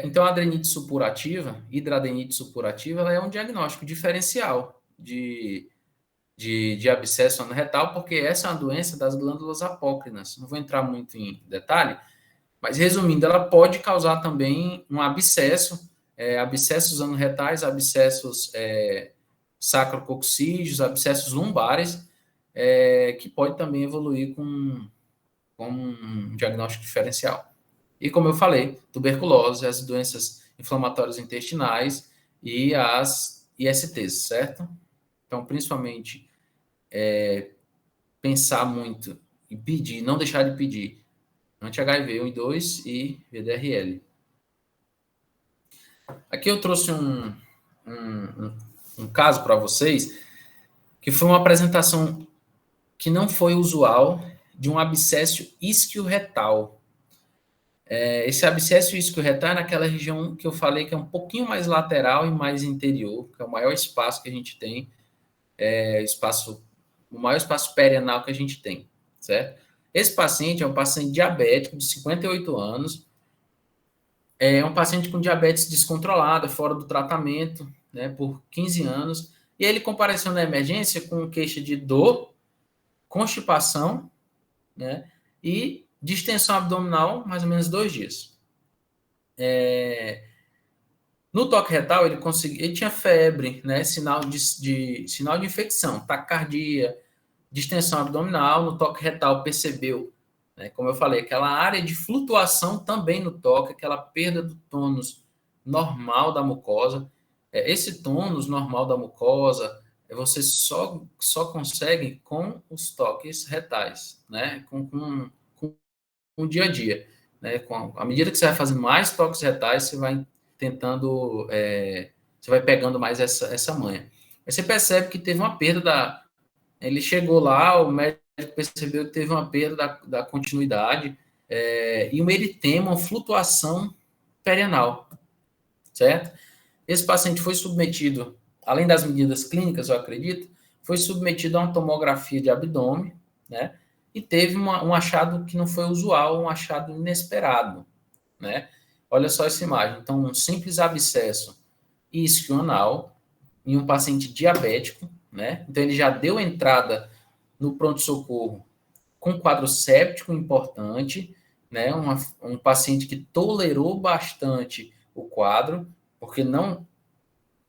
Então, a adrenite supurativa, hidradenite supurativa, ela é um diagnóstico diferencial de abscesso anorretal, porque essa é uma doença das glândulas apócrinas. Não vou entrar muito em detalhe, mas resumindo, ela pode causar também um abscesso, abscessos anorretais, abscessos sacrococcígeos, abscessos lumbares, que pode também evoluir com um diagnóstico diferencial. E como eu falei, tuberculose, as doenças inflamatórias intestinais e as ISTs, certo? Então, principalmente, pensar muito e pedir, não deixar de pedir anti-HIV 1 e 2 e VDRL. Aqui eu trouxe um caso para vocês, que foi uma apresentação que não foi usual de um abscesso isquio-retal. Esse abscesso isquio-retal é naquela região que eu falei que é um pouquinho mais lateral e mais interior, que é o maior espaço que a gente tem, o maior espaço perianal que a gente tem, certo? Esse paciente é um paciente diabético de 58 anos, é um paciente com diabetes descontrolada, fora do tratamento, né, por 15 anos, e ele compareceu na emergência com queixa de dor, constipação, né, e distensão abdominal, mais ou menos 2 dias. No toque retal, ele tinha febre, né, sinal de infecção, taquicardia, distensão abdominal. No toque retal, percebeu, né, como eu falei, aquela área de flutuação também no toque, aquela perda do tônus normal da mucosa. Esse tônus normal da mucosa, você só consegue com os toques retais, né, com o dia a dia. Né, à medida que você vai fazendo mais toques retais, você vai tentando, você vai pegando mais essa manha. Aí você percebe que teve uma perda ele chegou lá, o médico percebeu que teve uma perda da continuidade e um eritema, uma flutuação perianal, certo? Esse paciente foi submetido, além das medidas clínicas, eu acredito, foi submetido a uma tomografia de abdômen, né? E teve um achado que não foi usual, um achado inesperado, né? Olha só essa imagem. Então, um simples abscesso isquioanal em um paciente diabético, né? Então, ele já deu entrada no pronto-socorro com quadro séptico importante, né? Um paciente que tolerou bastante o quadro, porque não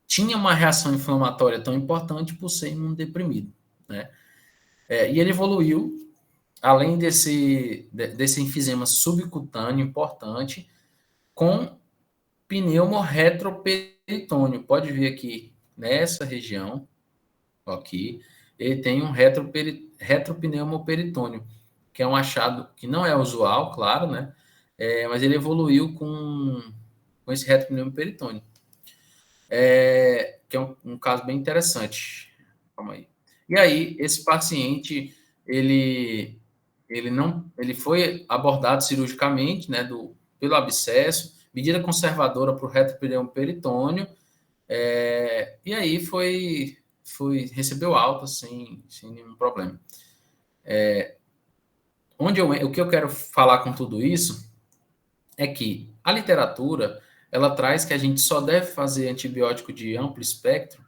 tinha uma reação inflamatória tão importante por ser imunodeprimido, né? E ele evoluiu, além desse enfisema subcutâneo importante, com pneumoretroperitônio. Pode ver aqui, nessa região, aqui, ele tem um retropneumoperitônio, que é um achado que não é usual, claro, né? Mas ele evoluiu com esse retropneumoperitônio. Que é um caso bem interessante. Calma aí. E aí, esse paciente, ele foi abordado cirurgicamente, né, pelo abscesso, medida conservadora para o retroperião peritônio, e aí recebeu alta sem nenhum problema. O que eu quero falar com tudo isso é que a literatura, ela traz que a gente só deve fazer antibiótico de amplo espectro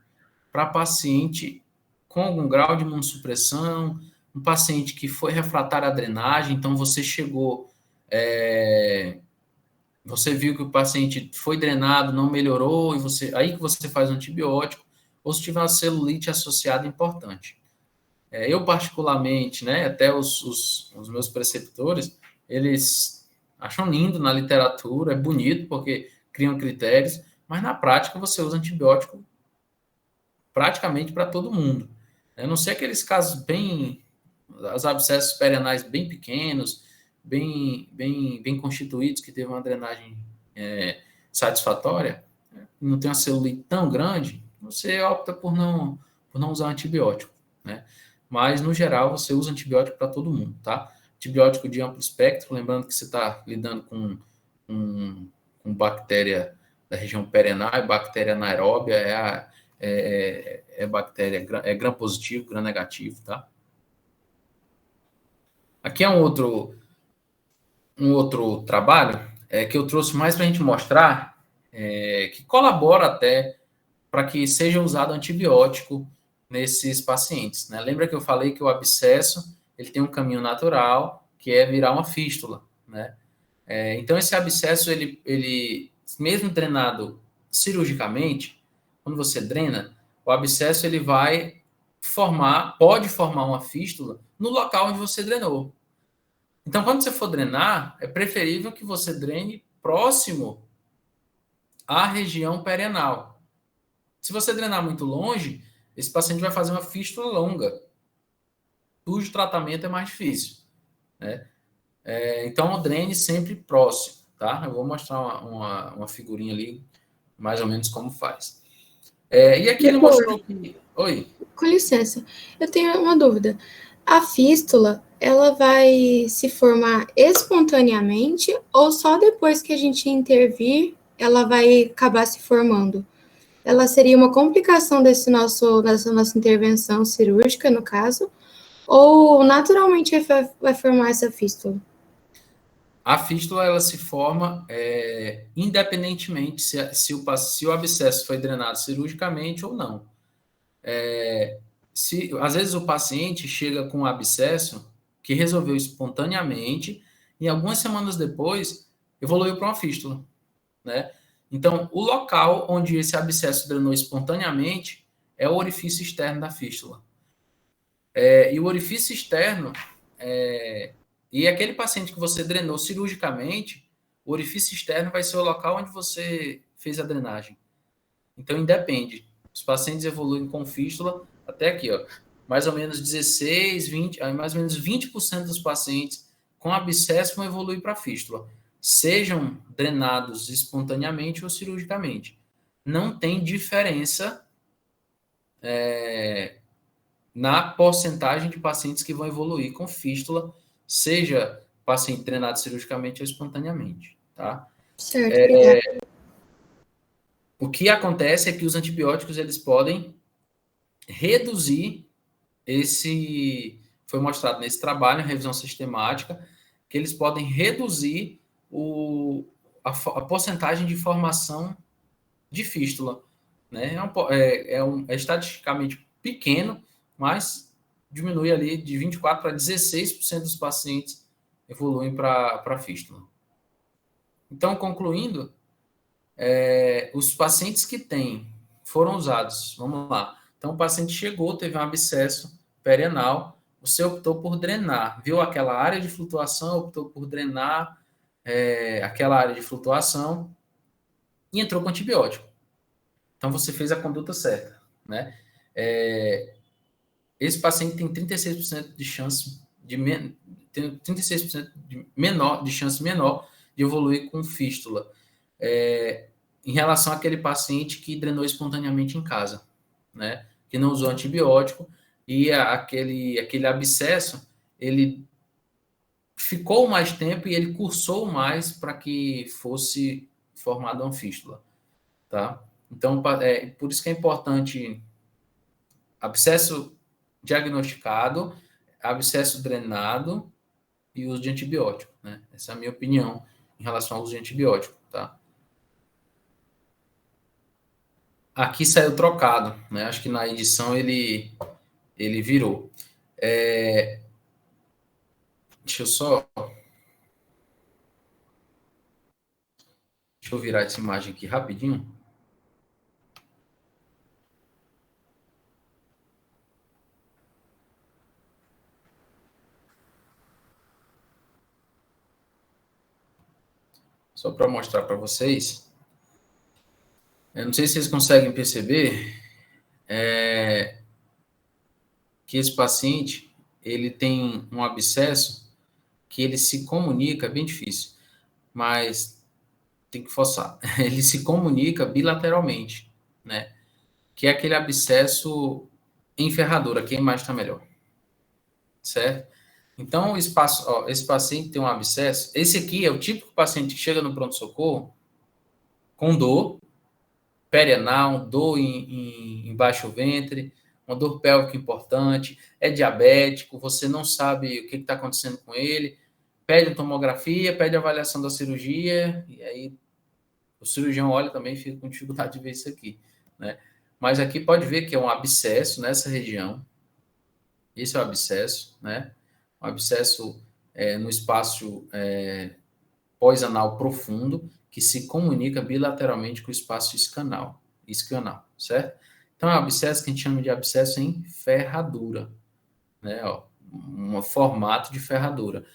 para paciente com algum grau de imunossupressão, um paciente que foi refratário à drenagem, então você chegou, você viu que o paciente foi drenado, não melhorou, aí que você faz o antibiótico, ou se tiver uma celulite associada importante. Eu, particularmente, né, até os meus preceptores, eles acham lindo na literatura, é bonito, porque criam critérios, mas na prática você usa antibiótico praticamente para todo mundo. A não ser aqueles casos os abscessos perianais bem pequenos, bem constituídos, que teve uma drenagem satisfatória, não tem uma celulite tão grande, você opta por não usar antibiótico, né? Mas, no geral, você usa antibiótico para todo mundo, tá? Antibiótico de amplo espectro, lembrando que você está lidando com bactéria da região perianal, bactéria anaeróbia, bactéria gram positivo, gram negativo, tá? Aqui é um outro trabalho que eu trouxe mais para a gente mostrar que colabora até para que seja usado antibiótico nesses pacientes, né? Lembra que eu falei que o abscesso ele tem um caminho natural, que é virar uma fístula, né? Então, esse abscesso, ele mesmo drenado cirurgicamente, quando você drena, o abscesso ele pode formar uma fístula no local onde você drenou. Então, quando você for drenar, é preferível que você drene próximo à região perianal. Se você drenar muito longe, esse paciente vai fazer uma fístula longa, cujo tratamento é mais difícil, né? Então, drene sempre próximo, tá? Eu vou mostrar uma figurinha ali, mais ou menos como faz. E aqui ele mostrou que... Oi?
Com licença, eu tenho uma dúvida. A fístula, ela vai se formar espontaneamente ou só depois que a gente intervir, ela vai acabar se formando? Ela seria uma complicação dessa nossa intervenção cirúrgica, no caso, ou naturalmente vai formar essa fístula?
A fístula, ela se forma independentemente se o abscesso foi drenado cirurgicamente ou não. Às vezes o paciente chega com um abscesso que resolveu espontaneamente e algumas semanas depois evoluiu para uma fístula, né? Então, o local onde esse abscesso drenou espontaneamente é o orifício externo da fístula. E o orifício externo, e aquele paciente que você drenou cirurgicamente, o orifício externo vai ser o local onde você fez a drenagem. Então, independe. Os pacientes evoluem com fístula até aqui, ó, mais ou menos 16, 20, mais ou menos 20% dos pacientes com abscesso vão evoluir para fístula, sejam drenados espontaneamente ou cirurgicamente. Não tem diferença na porcentagem de pacientes que vão evoluir com fístula, seja paciente drenado cirurgicamente ou espontaneamente, tá?
Certo, obrigada.
O que acontece é que os antibióticos, eles podem reduzir foi mostrado nesse trabalho, em revisão sistemática, que eles podem reduzir a porcentagem de formação de fístula, né? É estatisticamente pequeno, mas diminui ali de 24% para 16% dos pacientes evoluem para fístula. Então, concluindo, os pacientes que foram usados, vamos lá. Então, o paciente chegou, teve um abscesso perianal, você optou por drenar, viu aquela área de flutuação, optou por drenar aquela área de flutuação e entrou com antibiótico. Então, você fez a conduta certa, né? Esse paciente tem 36% de chance tem 36% de chance menor de evoluir com fístula, em relação àquele paciente que drenou espontaneamente em casa, né? Que não usou antibiótico e aquele abscesso, ele ficou mais tempo e ele cursou mais para que fosse formada uma fístula, tá? Então, por isso que é importante abscesso diagnosticado, abscesso drenado e uso de antibiótico, né? Essa é a minha opinião em relação ao uso de antibiótico, tá? Aqui saiu trocado, né? Acho que na edição ele virou. Deixa eu só... Deixa eu virar essa imagem aqui rapidinho. Só para mostrar para vocês. Eu não sei se vocês conseguem perceber que esse paciente ele tem um abscesso que ele se comunica, é bem difícil, mas tem que forçar. Ele se comunica bilateralmente, né? Que é aquele abscesso em ferradura, aqui a imagem está melhor, certo? Então, esse paciente tem um abscesso, esse aqui é o típico paciente que chega no pronto-socorro com dor perianal, dor em baixo ventre, uma dor pélvica importante, é diabético, você não sabe o que está acontecendo com ele, pede tomografia, pede avaliação da cirurgia, e aí o cirurgião olha também e fica com dificuldade de ver isso aqui, né? Mas aqui pode ver que é um abscesso nessa região, esse é o abscesso, né? Um abscesso no espaço pós-anal profundo, que se comunica bilateralmente com o espaço isquianal, certo? Então, é um abscesso que a gente chama de abscesso em ferradura, né? Ó, um formato de ferradura.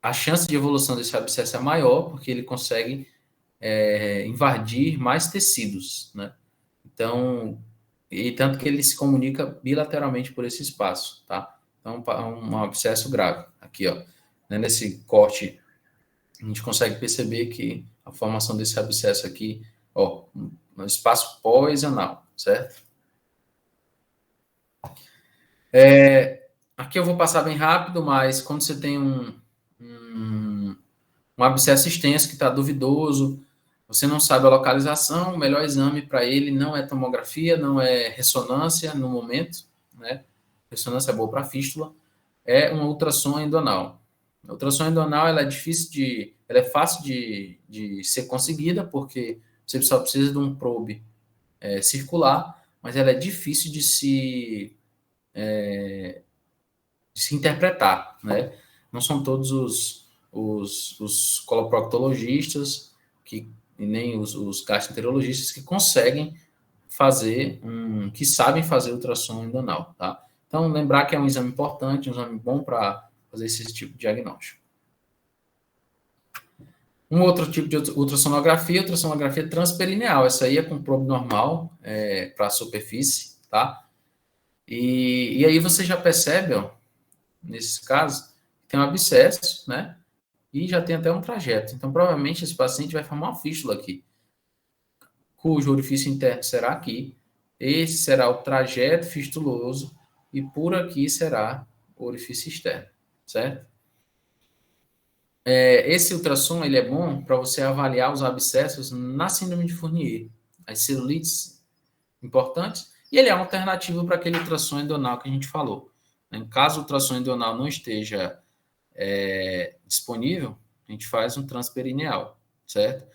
A chance de evolução desse abscesso é maior, porque ele consegue invadir mais tecidos, né? Então, e tanto que ele se comunica bilateralmente por esse espaço, tá? Então, um abscesso grave. Aqui, ó, né, nesse corte, a gente consegue perceber que a formação desse abscesso aqui, ó, no espaço pós-anal, certo? Aqui eu vou passar bem rápido, mas quando você tem um abscesso extenso que está duvidoso, você não sabe a localização, o melhor exame para ele não é tomografia, não é ressonância no momento, né? Ressonância é boa para fístula, é um ultrassom endonal. A ultrassom endonal ela é fácil de ser conseguida, porque você só precisa de um probe circular, mas ela é difícil de se interpretar, né? Não são todos os coloproctologistas e nem os gastroenterologistas que conseguem fazer, que sabem fazer ultrassom endonal, tá? Então, lembrar que é um exame importante, um exame bom para fazer esse tipo de diagnóstico. Um outro tipo de ultrassonografia transperineal. Essa aí é com probe normal para a superfície, tá? E aí você já percebe, ó, nesses casos, tem um abscesso, né? E já tem até um trajeto. Então, provavelmente, esse paciente vai formar uma fístula aqui, cujo orifício interno será aqui. Esse será o trajeto fistuloso e por aqui será o orifício externo, certo? Esse ultrassom ele é bom para você avaliar os abscessos na síndrome de Fournier, as celulites importantes, e ele é uma alternativa para aquele ultrassom endonal que a gente falou. Em caso o ultrassom endonal não esteja disponível, a gente faz um transperineal, certo?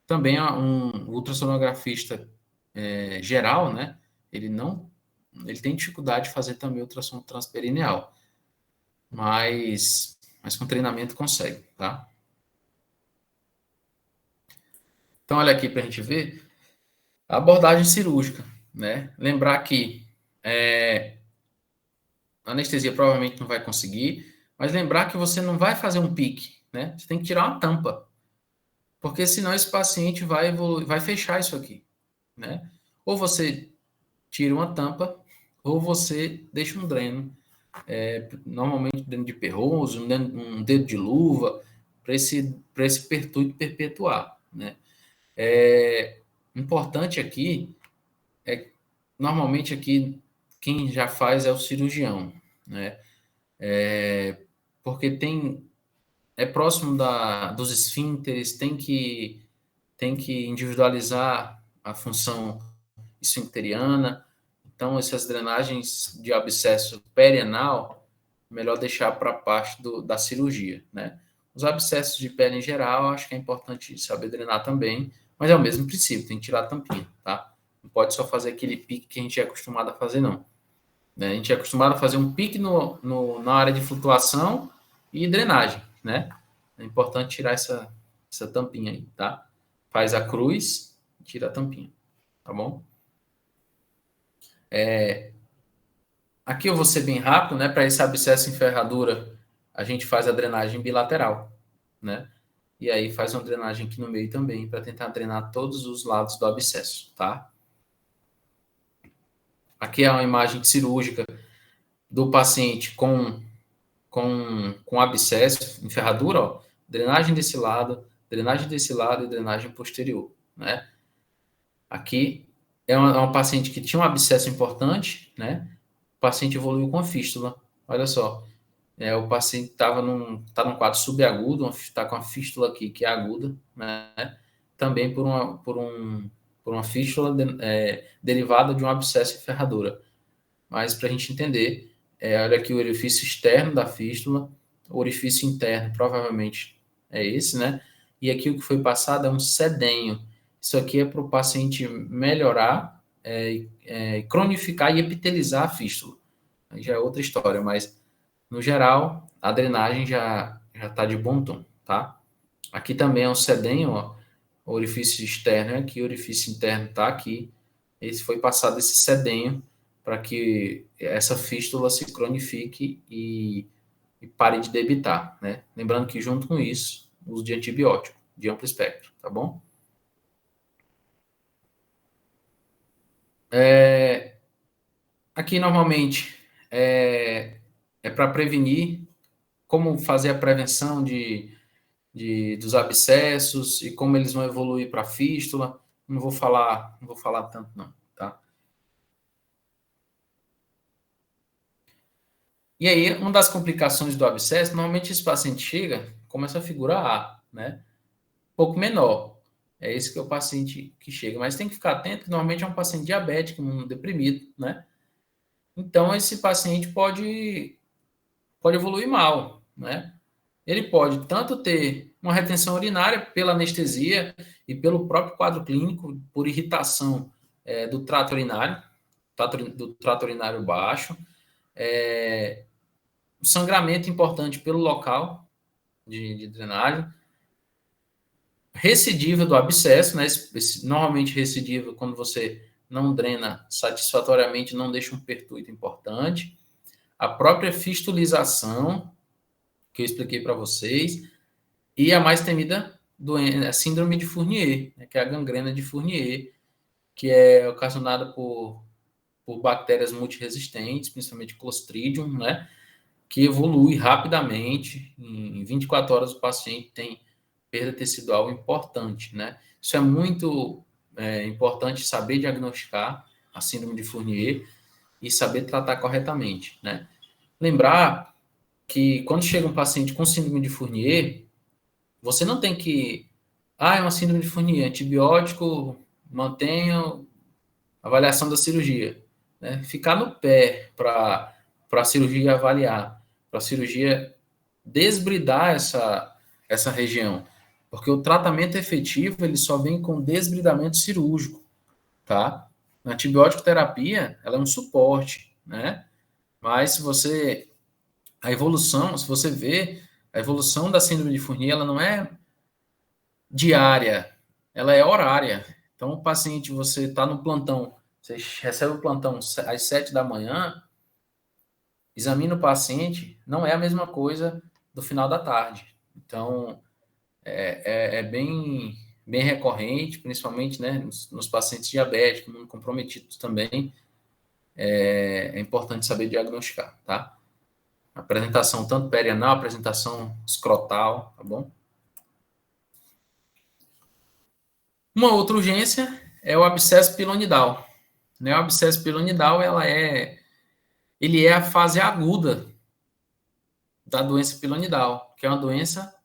Também um ultrassonografista geral, né? Ele tem dificuldade de fazer também ultrassom transperineal, mas com treinamento consegue, tá? Então, olha aqui para a gente ver a abordagem cirúrgica, né? Lembrar que a anestesia provavelmente não vai conseguir, mas lembrar que você não vai fazer um pique, né? Você tem que tirar uma tampa, porque senão esse paciente vai evoluir, vai fechar isso aqui, né? Ou você tira uma tampa, ou você deixa um dreno, normalmente um dreno de Perroso, um dedo de luva, para esse pertuito perpetuar, né? Importante aqui normalmente aqui quem já faz é o cirurgião, né? porque é próximo dos esfíncteres, tem que individualizar a função esfincteriana. Então, essas drenagens de abscesso perianal, melhor deixar para a parte da cirurgia, né? Os abscessos de pele em geral, acho que é importante saber drenar também, mas é o mesmo princípio, tem que tirar a tampinha, tá? Não pode só fazer aquele pique que a gente é acostumado a fazer, não. Né? A gente é acostumado a fazer um pique na área de flutuação e drenagem, né? É importante tirar essa tampinha aí, tá? Faz a cruz, tira a tampinha, tá bom? Aqui eu vou ser bem rápido, né? Para esse abscesso em ferradura, a gente faz a drenagem bilateral, né? E aí faz uma drenagem aqui no meio também, para tentar drenar todos os lados do abscesso, tá? Aqui é uma imagem cirúrgica do paciente com abscesso em ferradura, ó. Drenagem desse lado e drenagem posterior, né? Aqui é uma paciente que tinha um abscesso importante, né? O paciente evoluiu com a fístula. Olha só, o paciente tá num quadro subagudo, está com a fístula aqui, que é aguda, né? Também por uma fístula derivada de um abscesso em ferradura. Mas para a gente entender, olha aqui o orifício externo da fístula, o orifício interno provavelmente é esse, né? E aqui o que foi passado é um sedenho. Isso aqui é para o paciente melhorar, cronificar e epitelizar a fístula. Aí já é outra história, mas no geral a drenagem já está de bom tom, tá? Aqui também é um sedenho, ó, o orifício externo é aqui, o orifício interno está aqui. Esse foi passado esse sedenho para que essa fístula se cronifique e pare de debitar, né? Lembrando que junto com isso, uso de antibiótico de amplo espectro, tá bom? Aqui normalmente é para prevenir, como fazer a prevenção dos abscessos e como eles vão evoluir para a fístula. Não vou falar tanto não, tá? E aí, uma das complicações do abscesso, normalmente esse paciente chega com essa figura A, né? Um pouco menor. É esse que é o paciente que chega. Mas tem que ficar atento que normalmente é um paciente diabético, um deprimido, né? Então, esse paciente pode evoluir mal, né? Ele pode tanto ter uma retenção urinária pela anestesia e pelo próprio quadro clínico, por irritação do trato urinário baixo, sangramento importante pelo local de drenagem, recidiva do abscesso, né? Normalmente recidiva quando você não drena satisfatoriamente, não deixa um pertuito importante, a própria fistulização, que eu expliquei para vocês, e a mais temida doença, a síndrome de Fournier, né, que é a gangrena de Fournier, que é ocasionada por bactérias multiresistentes, principalmente Clostridium, né, que evolui rapidamente. Em 24 horas o paciente tem perda tecidual importante, né? Isso é muito importante saber diagnosticar a síndrome de Fournier e saber tratar corretamente, né? Lembrar que quando chega um paciente com síndrome de Fournier, você não tem que... é uma síndrome de Fournier, antibiótico, mantenha avaliação da cirurgia, né? Ficar no pé para a cirurgia avaliar, para a cirurgia desbridar essa região, porque o tratamento efetivo ele só vem com desbridamento cirúrgico, tá? A antibiótico terapia, ela é um suporte, né? Mas se você vê, a evolução da síndrome de Fournier, ela não é diária, ela é horária. Então, o paciente, você está no plantão, você recebe o plantão às 7 da manhã, examina o paciente, não é a mesma coisa do final da tarde. Então, é bem recorrente, principalmente, né, nos pacientes diabéticos, imunocomprometidos também. É importante saber diagnosticar, tá? Apresentação tanto perianal, apresentação escrotal, tá bom? Uma outra urgência é o abscesso pilonidal. Né? O abscesso pilonidal, ele é a fase aguda da doença pilonidal, que é uma doença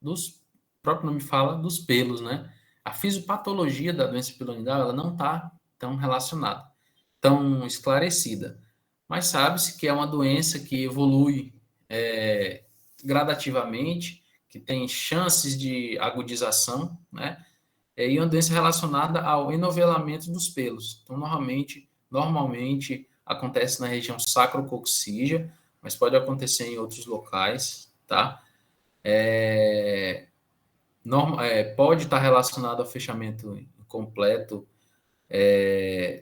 dos, o próprio nome fala, dos pelos, né? A fisiopatologia da doença pilonidal, ela não está tão relacionada, tão esclarecida. Mas sabe-se que é uma doença que evolui gradativamente, que tem chances de agudização, né? E uma doença relacionada ao enovelamento dos pelos. Então, normalmente acontece na região sacrococcígea, mas pode acontecer em outros locais, tá? Pode estar relacionado ao fechamento incompleto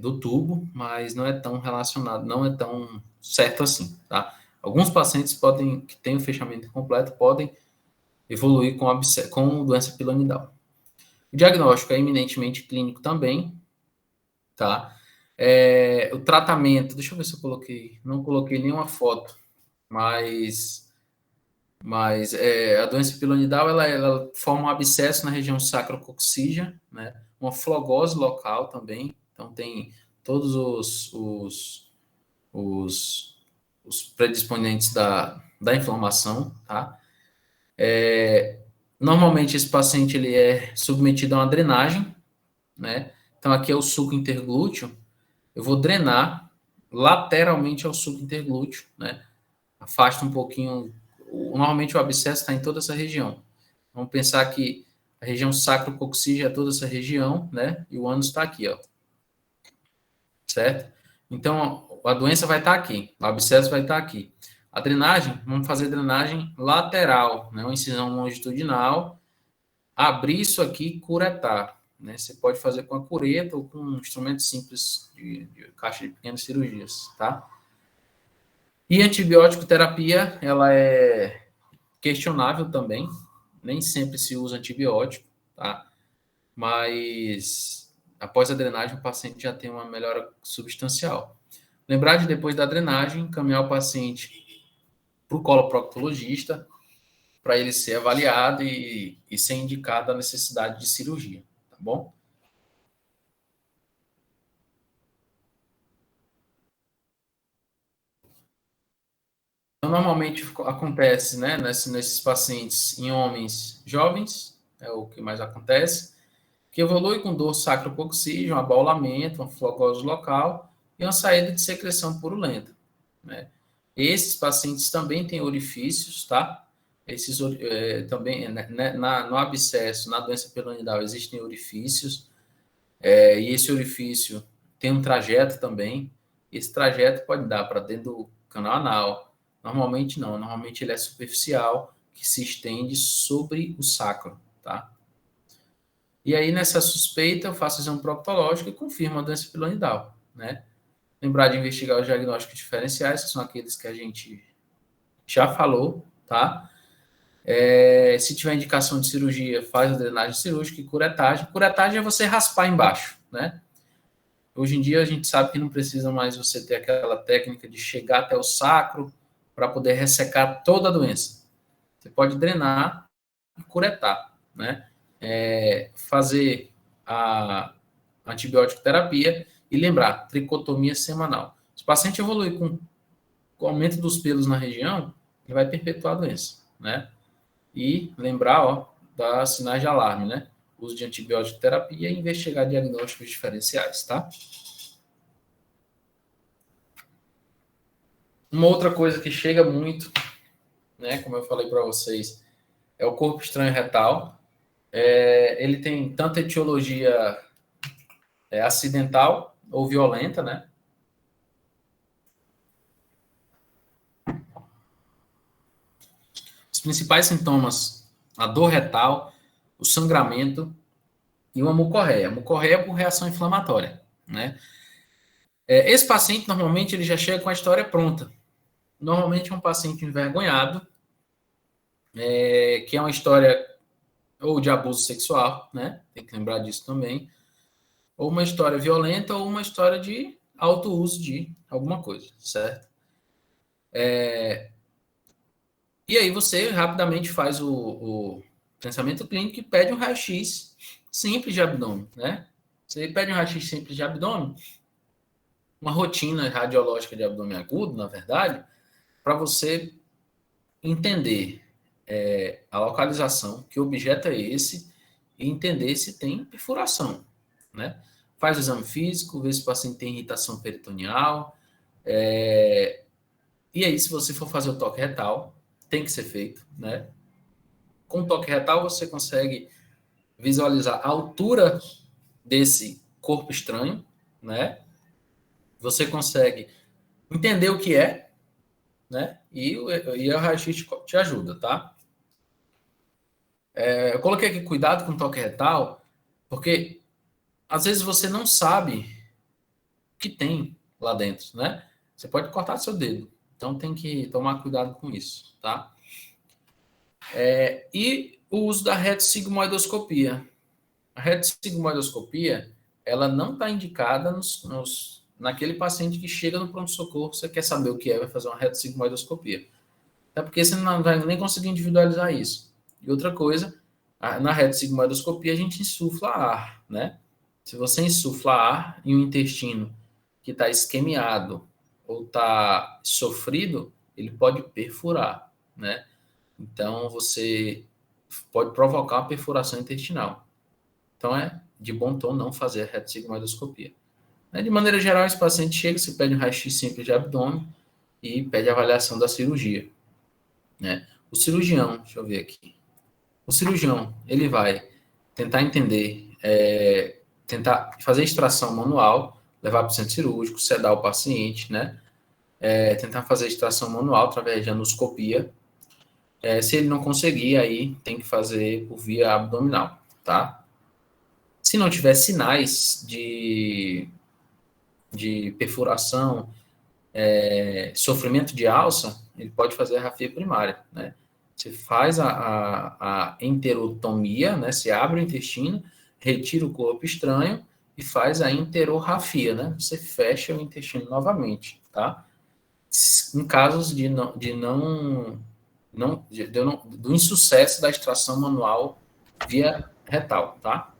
do tubo, mas não é tão relacionado, não é tão certo assim, tá? Alguns pacientes que têm o fechamento incompleto podem evoluir com doença pilonidal. O diagnóstico é eminentemente clínico também, tá? O tratamento, deixa eu ver se eu não coloquei nenhuma foto, mas a doença pilonidal, ela forma um abscesso na região sacrococcígea, né? Uma flogose local também, então tem todos os predisponentes da inflamação, tá? Normalmente esse paciente ele é submetido a uma drenagem, né? Então aqui é o suco interglúteo, eu vou drenar lateralmente ao suco interglúteo, né? Afasta um pouquinho, normalmente o abscesso está em toda essa região. Vamos pensar que a região sacrococcígea é toda essa região, né? E o ânus está aqui, ó. Certo? Então, a doença vai estar aqui, o abscesso vai estar aqui. A drenagem, vamos fazer drenagem lateral, né? Uma incisão longitudinal, abrir isso aqui e curetar, né? Você pode fazer com a cureta ou com um instrumento simples de caixa de pequenas cirurgias, tá? E antibiótico terapia, ela é questionável também, nem sempre se usa antibiótico, tá? Mas após a drenagem o paciente já tem uma melhora substancial. Lembrar de depois da drenagem, encaminhar o paciente para o coloproctologista, para ele ser avaliado e ser indicado a necessidade de cirurgia, tá bom? Então, normalmente acontece, né, nesses pacientes em homens jovens, é o que mais acontece, que evolui com dor sacrococcígea, um abaulamento, uma flogose local e uma saída de secreção purulenta, né? Esses pacientes também têm orifícios, tá? Também, né, no abscesso, na doença pilonidal, existem orifícios, e esse orifício tem um trajeto também. Esse trajeto pode dar para dentro do canal anal. Normalmente não, normalmente ele é superficial, que se estende sobre o sacro, tá? E aí, nessa suspeita, eu faço exame proctológico e confirmo a doença pilonidal, né? Lembrar de investigar os diagnósticos diferenciais, que são aqueles que a gente já falou, tá? Se tiver indicação de cirurgia, faz a drenagem cirúrgica e curetagem. Curetagem é você raspar embaixo, né? Hoje em dia, a gente sabe que não precisa mais você ter aquela técnica de chegar até o sacro para poder ressecar toda a doença. Você pode drenar e curetar, né? Fazer a antibiótico terapia e lembrar, tricotomia semanal. Se o paciente evoluir com o aumento dos pelos na região, ele vai perpetuar a doença, né? E lembrar, ó, das sinais de alarme, né? Uso de antibiótico terapia e investigar diagnósticos diferenciais, tá? Uma outra coisa que chega muito, né, como eu falei para vocês, é o corpo estranho retal. Ele tem tanto etiologia acidental ou violenta, né? Os principais sintomas, a dor retal, o sangramento e uma mucorreia. A mucorreia é por reação inflamatória, né? Esse paciente, normalmente, ele já chega com a história pronta. Normalmente é um paciente envergonhado, que é uma história ou de abuso sexual, né? Tem que lembrar disso também. Ou uma história violenta ou uma história de alto uso de alguma coisa, certo? E aí você rapidamente faz o pensamento clínico e pede um raio-x simples de abdômen, né? Você pede um raio-x simples de abdômen, uma rotina radiológica de abdômen agudo, na verdade, para você entender a localização, que objeto é esse, e entender se tem perfuração, né? Faz o exame físico, vê se o paciente tem irritação peritoneal, e aí, se você for fazer o toque retal, tem que ser feito, né? Com o toque retal, você consegue visualizar a altura desse corpo estranho, né? Você consegue entender o que é, né? E o raio-x te ajuda, tá? Eu coloquei aqui cuidado com o toque retal, porque às vezes você não sabe o que tem lá dentro, né? Você pode cortar seu dedo. Então tem que tomar cuidado com isso, tá? E o uso da retossigmoidoscopia. A retossigmoidoscopia, ela não está indicada naquele paciente que chega no pronto-socorro, você quer saber o que é, vai fazer uma retossigmoidoscopia. Até porque você não vai nem conseguir individualizar isso. E outra coisa, na retossigmoidoscopia a gente insufla ar, né? Se você insufla ar em um intestino que está esquemiado ou está sofrido, ele pode perfurar, né? Então, você pode provocar uma perfuração intestinal. Então, é de bom tom não fazer a retossigmoidoscopia. De maneira geral, esse paciente chega, se pede um raio-x simples de abdômen e pede a avaliação da cirurgia, né? O cirurgião, deixa eu ver aqui. O cirurgião, ele vai tentar entender, tentar fazer extração manual, levar para o centro cirúrgico, sedar o paciente, né? Tentar fazer extração manual através de anoscopia. Se ele não conseguir, aí tem que fazer por via abdominal, tá? Se não tiver sinais de perfuração, sofrimento de alça, ele pode fazer a rafia primária, né? Você faz a enterotomia, né? Você abre o intestino, retira o corpo estranho e faz a enterorrafia, né? Você fecha o intestino novamente, tá? Em casos do insucesso da extração manual via retal, tá?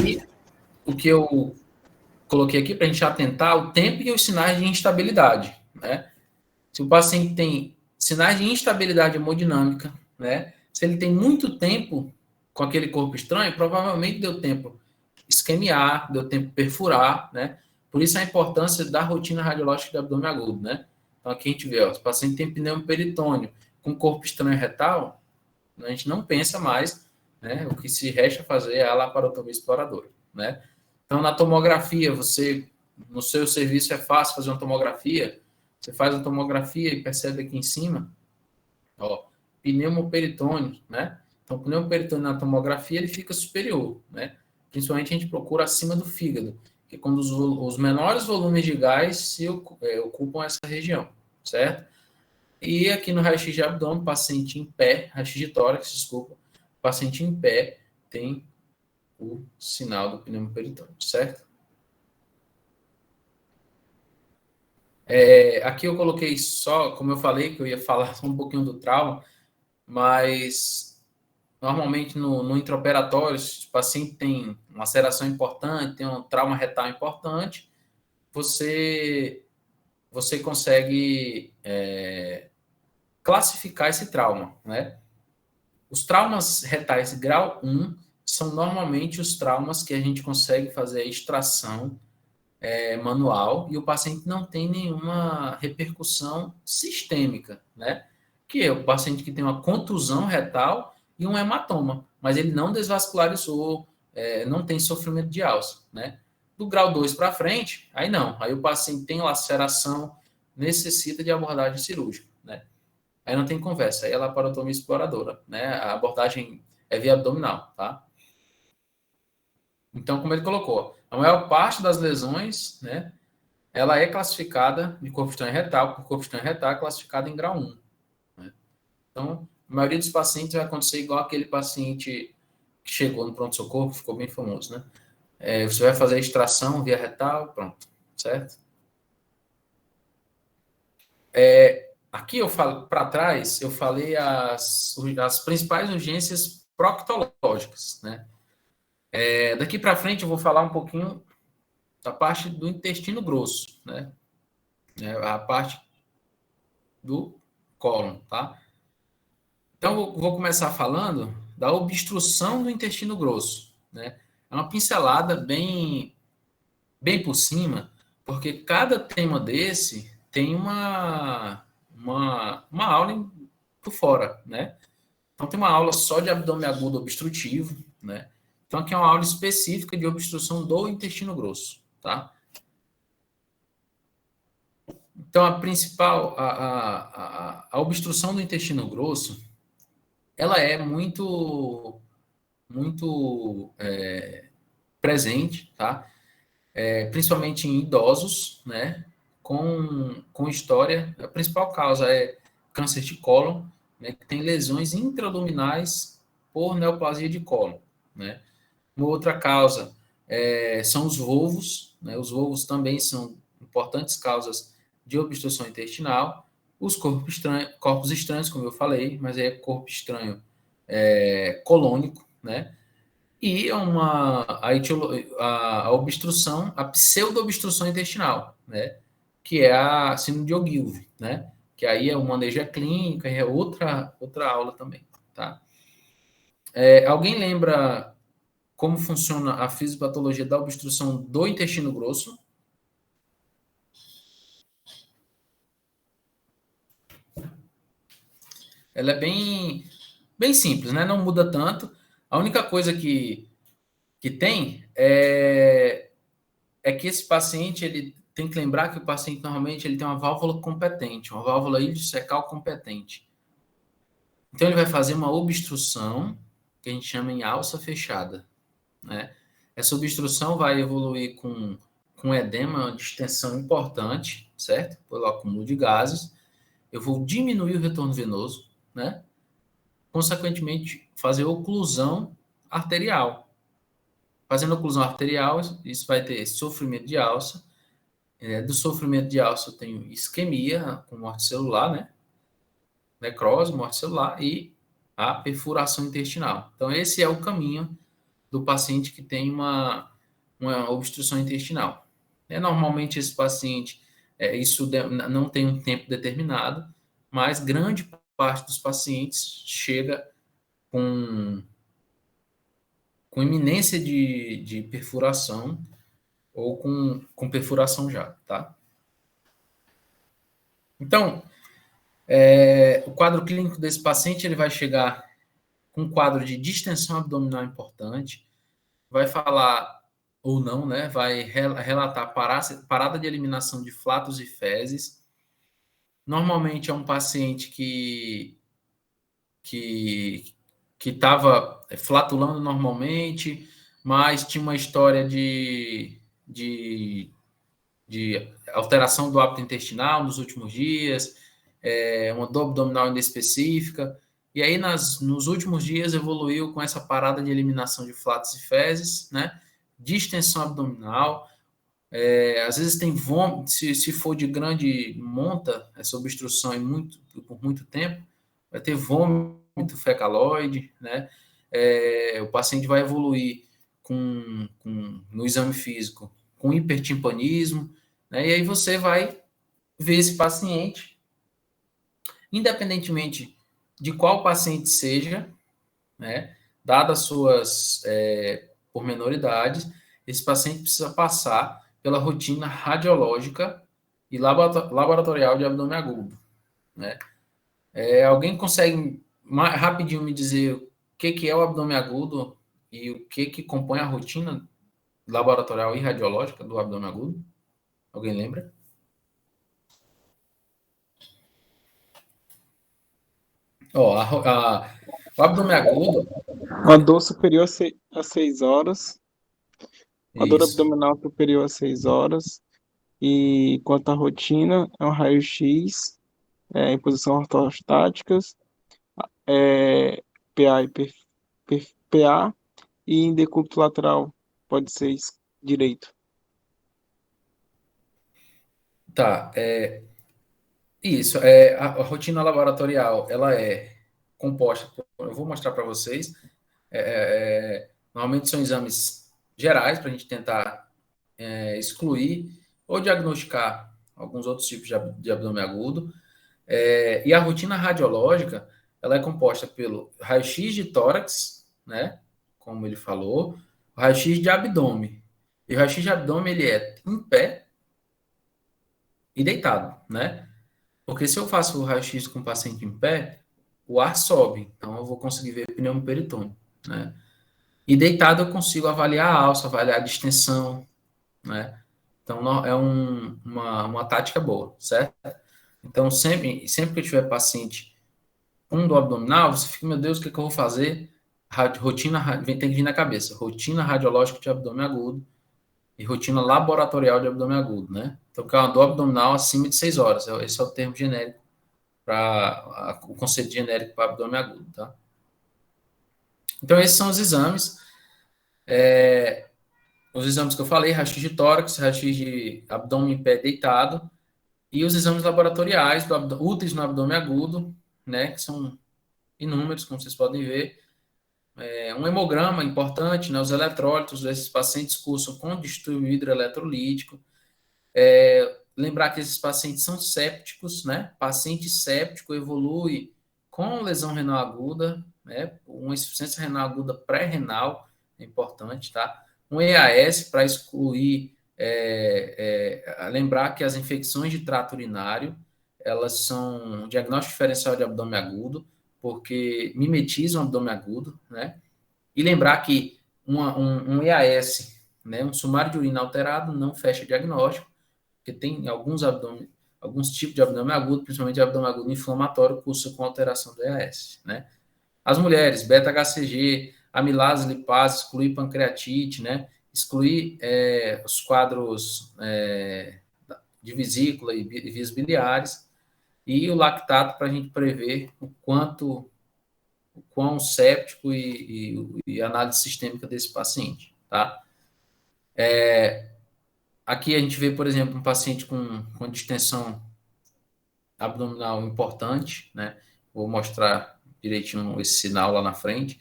E o que eu coloquei aqui para a gente atentar o tempo e os sinais de instabilidade, né? Se o paciente tem sinais de instabilidade hemodinâmica, né? Se ele tem muito tempo com aquele corpo estranho, provavelmente deu tempo isquemiar, deu tempo perfurar, né? Por isso a importância da rotina radiológica de abdômen agudo, né? Então aqui a gente vê, ó, se o paciente tem pneumoperitônio com corpo estranho retal, a gente não pensa mais, né? O que se resta fazer é a laparotomia exploradora, né? Então, na tomografia, no seu serviço é fácil fazer uma tomografia, você faz a tomografia e percebe aqui em cima, ó, pneumoperitônio, né? Então, o pneumoperitônio na tomografia, ele fica superior, né? Principalmente a gente procura acima do fígado, que é quando os menores volumes de gás ocupam essa região, certo? E aqui no raio-x de abdômen, paciente em pé, raio-x de tórax, desculpa, paciente em pé tem o sinal do pneumoperitônio, certo? Aqui eu coloquei só, como eu falei, que eu ia falar só um pouquinho do trauma, mas normalmente no intraoperatório, se o paciente tem uma laceração importante, tem um trauma retal importante, você consegue classificar esse trauma, né? Os traumas retais grau 1 são normalmente os traumas que a gente consegue fazer a extração manual e o paciente não tem nenhuma repercussão sistêmica, né? Que é o paciente que tem uma contusão retal e um hematoma, mas ele não desvascularizou, não tem sofrimento de alça, né? Do grau 2 para frente, aí não. Aí o paciente tem laceração, necessita de abordagem cirúrgica, né? Aí não tem conversa, aí é laparotomia exploradora, né? A abordagem é via abdominal, tá? Então, como ele colocou, a maior parte das lesões, né, ela é classificada de corpo estranho retal, por corpo estranho retal é classificada em grau 1. Né? Então, a maioria dos pacientes vai acontecer igual aquele paciente que chegou no pronto-socorro, que ficou bem famoso, né? Você vai fazer a extração via retal, pronto, certo? Aqui eu falo, para trás, eu falei as principais urgências proctológicas, né? Daqui para frente eu vou falar um pouquinho da parte do intestino grosso, né? A parte do cólon, tá? Então, eu vou começar falando da obstrução do intestino grosso, né? É uma pincelada bem por cima, porque cada tema desse tem uma aula por fora, né? Então, tem uma aula só de abdômen agudo obstrutivo, né? Então, aqui é uma aula específica de obstrução do intestino grosso, tá? Então, a principal, a obstrução do intestino grosso, ela é muito presente, tá? Principalmente em idosos, né? Com história, a principal causa é câncer de cólon, né? Que tem lesões intraabdominais por neoplasia de cólon, né? Uma outra causa são os volvos, né? Os volvos também são importantes causas de obstrução intestinal. Os corpos estranhos, como eu falei, mas é corpo estranho colônico, né? E a obstrução, a pseudo-obstrução intestinal, né? Que é a síndrome de Ogilvy, né? Que aí é o manejo clínico, é outra aula também, tá? Alguém lembra como funciona a fisiopatologia da obstrução do intestino grosso? Ela é bem simples, né? Não muda tanto. A única coisa que tem é que esse paciente, ele tem que lembrar que o paciente normalmente ele tem uma válvula competente, uma válvula iliocecal competente. Então ele vai fazer uma obstrução que a gente chama em alça fechada, né? Essa obstrução vai evoluir com edema, uma distensão importante, certo? Pelo acúmulo de gases. Eu vou diminuir o retorno venoso, né? Consequentemente, fazer oclusão arterial. Fazendo oclusão arterial, isso vai ter sofrimento de alça. Do sofrimento de alça eu tenho isquemia com morte celular, né? Necrose, morte celular e a perfuração intestinal. Então, esse é o caminho do paciente que tem uma obstrução intestinal. Normalmente, esse paciente, não tem um tempo determinado, mas grande parte dos pacientes chega com iminência de perfuração ou com perfuração já, tá? Então, o quadro clínico desse paciente, ele vai chegar com um quadro de distensão abdominal importante, vai falar ou não, né? Vai relatar parada de eliminação de flatos e fezes. Normalmente é um paciente que estava flatulando normalmente, mas tinha uma história de alteração do hábito intestinal nos últimos dias, uma dor abdominal inespecífica, e aí nos últimos dias evoluiu com essa parada de eliminação de flatos e fezes, né? Distensão abdominal, às vezes tem vômito, se for de grande monta, essa obstrução por muito tempo, vai ter vômito fecaloide, né? O paciente vai evoluir no exame físico com hipertimpanismo, né? E aí você vai ver esse paciente, independentemente de qual paciente seja, né? Dadas suas pormenoridades, esse paciente precisa passar pela rotina radiológica e laboratorial de abdômen agudo, né? Alguém consegue rapidinho me dizer o que é o abdômen agudo e o que compõe a rotina laboratorial e radiológica do abdômen agudo? Alguém lembra? O abdômen agudo.
Uma dor superior a 6 horas, uma dor
Isso.
abdominal superior a 6 horas, e quanto à rotina, é um raio-x, em posição ortostáticas, PA PA, e em decúbito lateral, pode ser direito.
Tá, isso, a rotina laboratorial, ela é composta, eu vou mostrar para vocês, normalmente são exames gerais, para a gente tentar excluir ou diagnosticar alguns outros tipos de abdômen agudo. E a rotina radiológica, ela é composta pelo raio-x de tórax, né? Como ele falou, o raio-x de abdômen. E o raio-x de abdômen, ele é em pé e deitado, né? Porque se eu faço o raio-x com o paciente em pé, o ar sobe, então eu vou conseguir ver pneumoperitônio, né? E deitado eu consigo avaliar a alça, avaliar a distensão, né? Então é uma tática boa, certo? Então sempre que eu tiver paciente com dor abdominal, você fica, meu Deus, o que eu vou fazer? Tem que vir na cabeça, rotina radiológica de abdômen agudo e rotina laboratorial de abdômen agudo, né? Então, que é uma dor abdominal acima de 6 horas, esse é o termo genérico o conceito genérico para abdômen agudo, tá? Então, esses são os exames. Os exames que eu falei, raio-x de tórax, raio-x de abdômen em pé deitado, e os exames laboratoriais úteis no abdômen agudo, né, que são inúmeros, como vocês podem ver. Um hemograma importante, né, os eletrólitos desses pacientes cursam com distúrbio hidroeletrolítico. Lembrar que esses pacientes são sépticos, né? Paciente séptico evolui com lesão renal aguda, né? Uma insuficiência renal aguda pré-renal, é importante, tá? Um EAS para excluir, lembrar que as infecções de trato urinário, elas são um diagnóstico diferencial de abdômen agudo, porque mimetizam o abdômen agudo, né? E lembrar que um EAS, né? Um sumário de urina alterado não fecha diagnóstico, porque tem alguns tipos de abdômen agudo, principalmente abdômen agudo inflamatório, cursa com alteração do EAS, né? As mulheres, beta-HCG, amilase, lipase, excluir pancreatite, né? Excluir os quadros de vesícula e vias biliares, e o lactato para a gente prever o quão séptico e análise sistêmica desse paciente, tá? Aqui a gente vê, por exemplo, um paciente com distensão abdominal importante, né? Vou mostrar direitinho esse sinal lá na frente.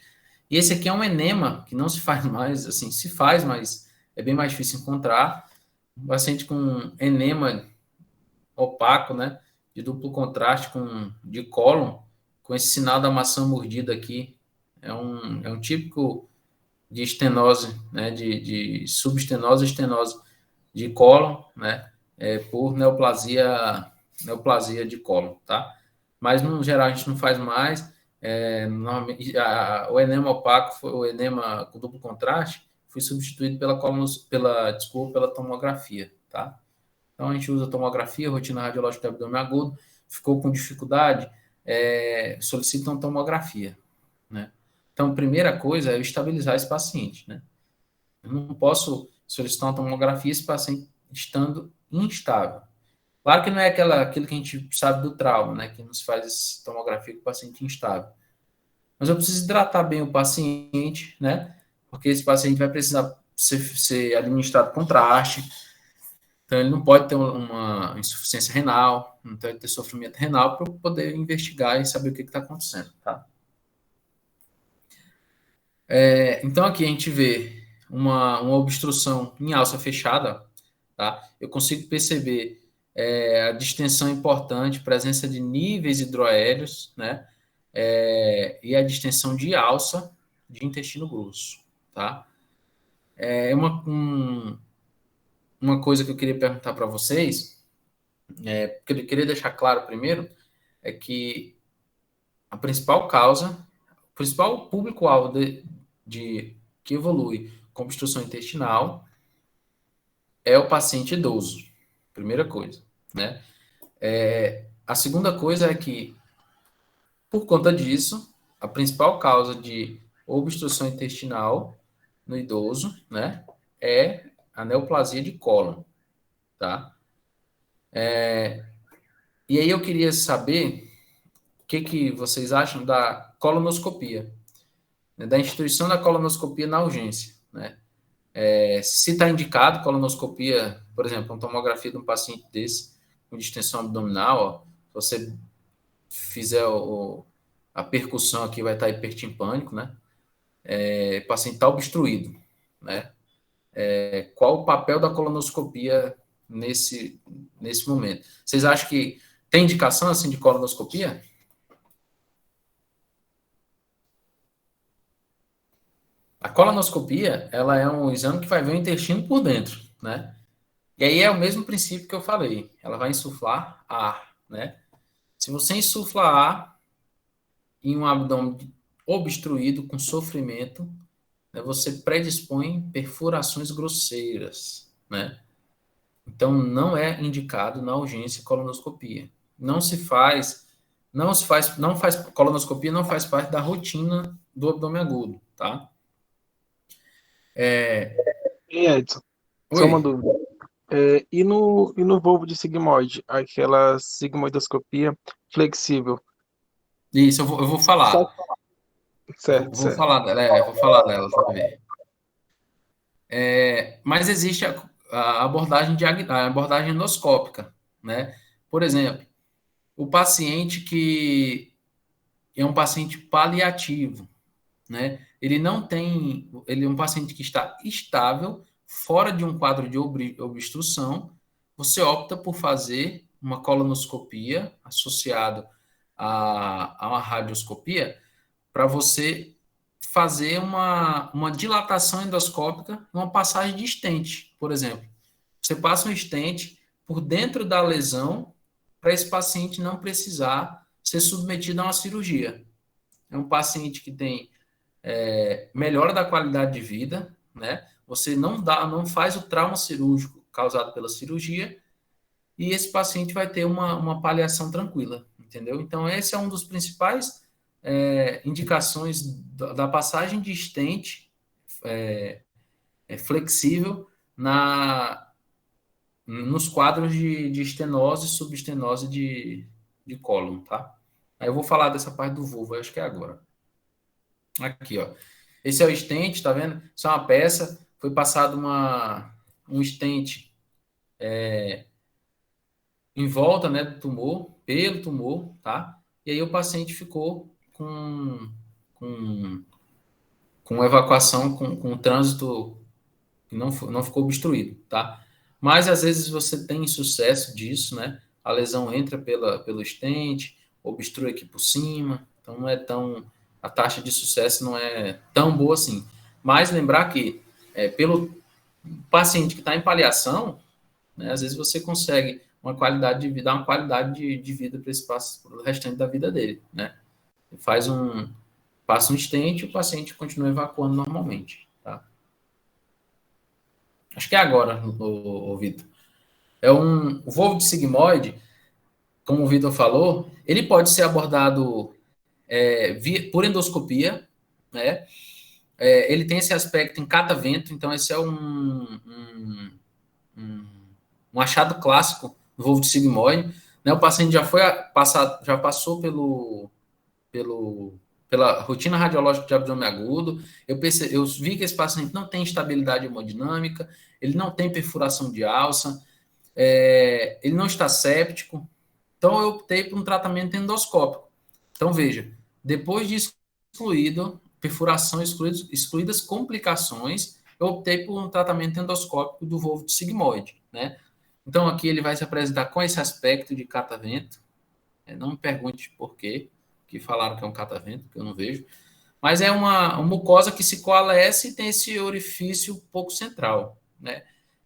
E esse aqui é um enema que não se faz mais, assim, se faz, mas é bem mais difícil encontrar. Um paciente com enema opaco, né? De duplo contraste de cólon, com esse sinal da maçã mordida aqui. É um típico de estenose, né? De subestenose e estenose de cólon, né? Por neoplasia de cólon, tá? Mas, no geral, a gente não faz mais. O enema opaco, o enema com duplo contraste, foi substituído pela tomografia, tá? Então, a gente usa tomografia, rotina radiológica do abdômen agudo, ficou com dificuldade, solicita uma tomografia, né? Então, a primeira coisa é eu estabilizar esse paciente, né? Eu não posso solicitar uma tomografia esse paciente estando instável. Claro que não é aquilo que a gente sabe do trauma, né? Que não se faz tomografia com o paciente instável. Mas eu preciso hidratar bem o paciente, né? Porque esse paciente vai precisar ser administrado contraste. Então, ele não pode ter uma insuficiência renal, não pode ter sofrimento renal para eu poder investigar e saber o que está acontecendo, tá? Então, aqui a gente vê uma obstrução em alça fechada, tá? Eu consigo perceber a distensão importante, presença de níveis hidroaéreos, né? E a distensão de alça de intestino grosso, tá? Uma coisa que eu queria perguntar para vocês, que eu queria deixar claro primeiro, é que a principal público-alvo que evolui com obstrução intestinal é o paciente idoso, primeira coisa, né? A segunda coisa é que, por conta disso, a principal causa de obstrução intestinal no idoso, né, é a neoplasia de cólon, tá? E aí eu queria saber o que vocês acham da colonoscopia, né, da instituição da colonoscopia na urgência, né? Se está indicado colonoscopia, por exemplo, uma tomografia de um paciente desse, com distensão abdominal, ó, se você fizer a percussão aqui, vai estar hipertimpânico, né? O paciente está obstruído, né? Qual o papel da colonoscopia nesse momento? Vocês acham que Tem indicação, assim, de colonoscopia? A colonoscopia, ela é um exame que vai ver o intestino por dentro, né? E aí é o mesmo princípio que eu falei. Ela vai insuflar ar, né? Se você insufla ar em um abdômen obstruído com sofrimento, né, você predispõe perfurações grosseiras, né? Então não é indicado na urgência colonoscopia. Não faz colonoscopia, não faz parte da rotina do abdômen agudo, tá?
E Edson, só uma
Oi,
dúvida. E no volvo de sigmoide, aquela sigmoidoscopia flexível?
isso eu vou falar.
Só certo,
Vou
certo.
falar dela, vou falar dela, você vai ver. Mas existe a abordagem, a abordagem endoscópica, né? Por exemplo, o paciente que é um paciente paliativo, né? Ele não tem, ele é um paciente que está estável, fora de um quadro de obstrução, você opta por fazer uma colonoscopia associado a uma radioscopia para você fazer uma dilatação endoscópica, uma passagem de stent, por exemplo. Você passa um stent por dentro da lesão para esse paciente não precisar ser submetido a uma cirurgia. É um paciente que tem melhora da qualidade de vida, né? Você não faz o trauma cirúrgico causado pela cirurgia e esse paciente vai ter uma paliação tranquila, entendeu? Então, esse é um dos principais indicações da passagem de stent flexível nos quadros de estenose e subestenose de cólon, tá? Aí eu vou falar dessa parte do vulvo, acho que é agora. Aqui, ó. Esse é o stent, tá vendo? Isso é uma peça, foi passado um stent em volta, né, do tumor, pelo tumor, tá? E aí o paciente ficou com, com evacuação, com trânsito que não ficou obstruído, tá? Mas às vezes você tem sucesso disso, né? A lesão entra pelo stent, obstrui aqui por cima, então não é tão. A taxa de sucesso não é tão boa assim. Mas lembrar que pelo paciente que está em paliação, né, às vezes você consegue uma qualidade de vida, dar uma qualidade de vida para esse paciente, para o restante da vida dele, né? Passa um stent e o paciente continua evacuando normalmente, tá? Acho que é agora, o Vitor. O voo de sigmoide, como o Vitor falou, ele pode ser abordado por endoscopia, né? Ele tem esse aspecto em catavento, então esse é um achado clássico do voo de sigmoide. Né? O paciente já passou pela rotina radiológica de abdômen agudo. Eu vi que esse paciente não tem estabilidade hemodinâmica, ele não tem perfuração de alça, ele não está séptico. Então, eu optei por um tratamento endoscópico. Então, veja, depois de perfuração excluídas complicações, eu optei por um tratamento endoscópico do volvo de sigmoide, né? Então, aqui ele vai se apresentar com esse aspecto de catavento. Não me pergunte por quê, que falaram que é um catavento, que eu não vejo. Mas é uma mucosa que se coalesce e tem esse orifício pouco central, né?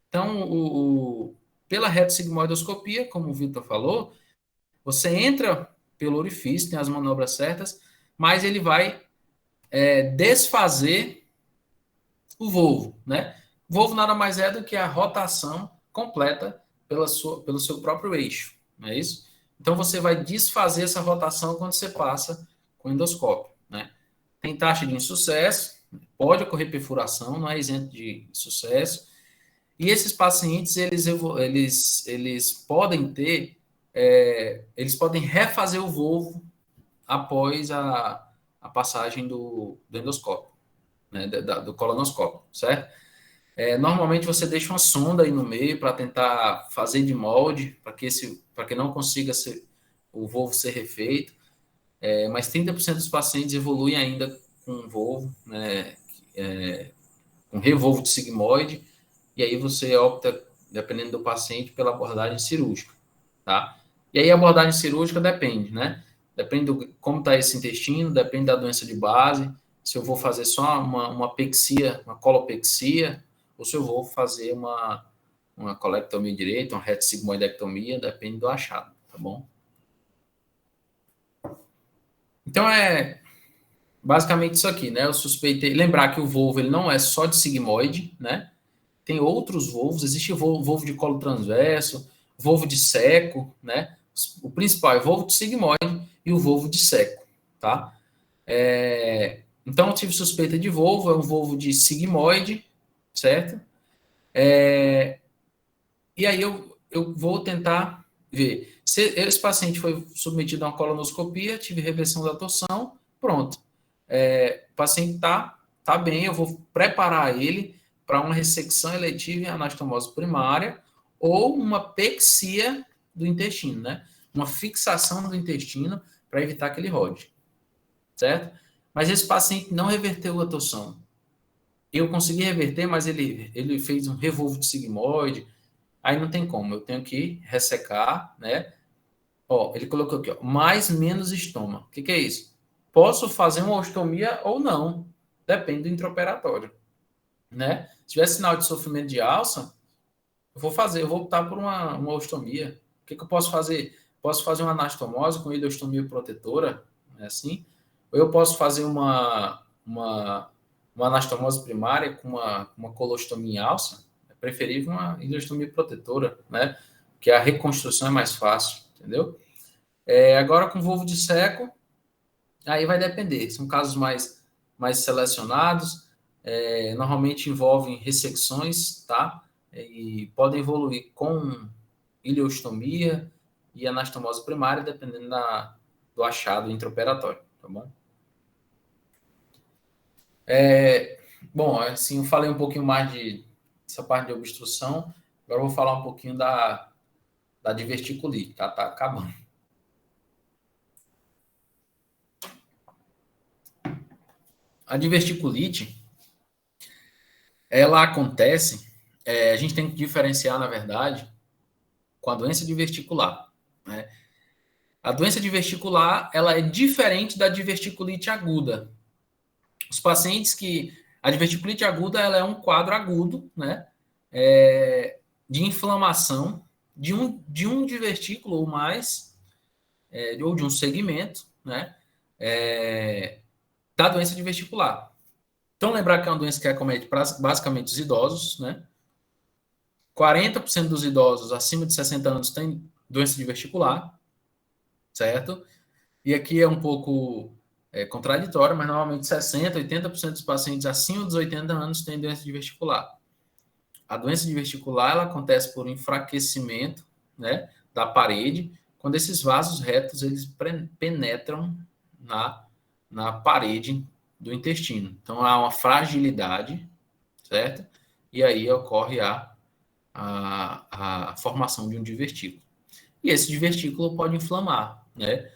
Então, pela retossigmoidoscopia, como o Vitor falou, você entra pelo orifício, tem as manobras certas, mas ele vai desfazer o volvo, né? O volvo nada mais é do que a rotação completa pelo seu próprio eixo, não é isso? Então, você vai desfazer essa rotação quando você passa com o endoscópio, né? Tem taxa de insucesso, pode ocorrer perfuração, não é isento de sucesso. E esses pacientes, eles podem ter, eles podem refazer o volvo após a passagem do endoscópio, né, do colonoscópio, certo? Normalmente você deixa uma sonda aí no meio para tentar fazer de molde, para que não consiga o volvo ser refeito, mas 30% dos pacientes evoluem ainda com volvo, né, com revolvo de sigmoide, e aí você opta, dependendo do paciente, pela abordagem cirúrgica, tá? E aí a abordagem cirúrgica depende, né? Depende do como está esse intestino, depende da doença de base, se eu vou fazer só uma pexia, uma colopexia, ou se eu vou fazer uma colectomia direita, uma retossigmoidectomia, depende do achado, tá bom? Então, basicamente isso aqui, né? Eu suspeitei. Lembrar que o volvo ele não é só de sigmoide, né? Tem outros volvos, existe volvo de colo transverso, volvo de seco, né? O principal é o volvo de sigmoide e o volvo de seco, tá? Então, eu tive suspeita de volvo, é um volvo de sigmoide, certo? E aí eu vou tentar ver. Se esse paciente foi submetido a uma colonoscopia, tive reversão da torção, pronto. O paciente tá bem, eu vou preparar ele para uma ressecção eletiva em anastomose primária ou uma pexia do intestino, né? Uma fixação do intestino para evitar que ele rode, certo? Mas esse paciente não reverteu a torção. Eu consegui reverter, mas ele fez um revolvo de sigmoide, aí não tem como, eu tenho que ressecar, né? Ó, ele colocou aqui, ó, mais menos estoma. O que é isso? Posso fazer uma ostomia ou não, depende do intraoperatório, né? Se tiver sinal de sofrimento de alça, eu vou optar por uma ostomia. O que eu posso fazer? Posso fazer uma anastomose com ileostomia protetora, né, assim, ou eu posso fazer uma anastomose primária com uma colostomia em alça. É preferível uma ileostomia protetora, né? Que a reconstrução é mais fácil, entendeu? Agora com volvo de seco, aí vai depender. São casos mais selecionados, normalmente envolvem ressecções, tá? E podem evoluir com ileostomia e anastomose primária, dependendo do achado intraoperatório, tá bom? Bom, assim, eu falei um pouquinho mais dessa parte de obstrução, agora eu vou falar um pouquinho da diverticulite, tá? Tá acabando. A diverticulite, ela acontece, a gente tem que diferenciar, na verdade, com a doença diverticular, né? A doença diverticular, ela é diferente da diverticulite aguda. Os pacientes a diverticulite aguda, ela é um quadro agudo, né? De inflamação de um divertículo ou mais, ou de um segmento, né? Da doença diverticular. Então, lembrar que é uma doença que acomete basicamente os idosos, né? 40% dos idosos acima de 60 anos têm doença diverticular, certo? E aqui é um pouco contraditório, mas normalmente 60%, 80% dos pacientes acima dos 80 anos têm doença diverticular. A doença diverticular, ela acontece por enfraquecimento, né, da parede, quando esses vasos retos eles penetram na parede do intestino. Então, há uma fragilidade, certo? E aí ocorre a formação de um divertículo. E esse divertículo pode inflamar, né?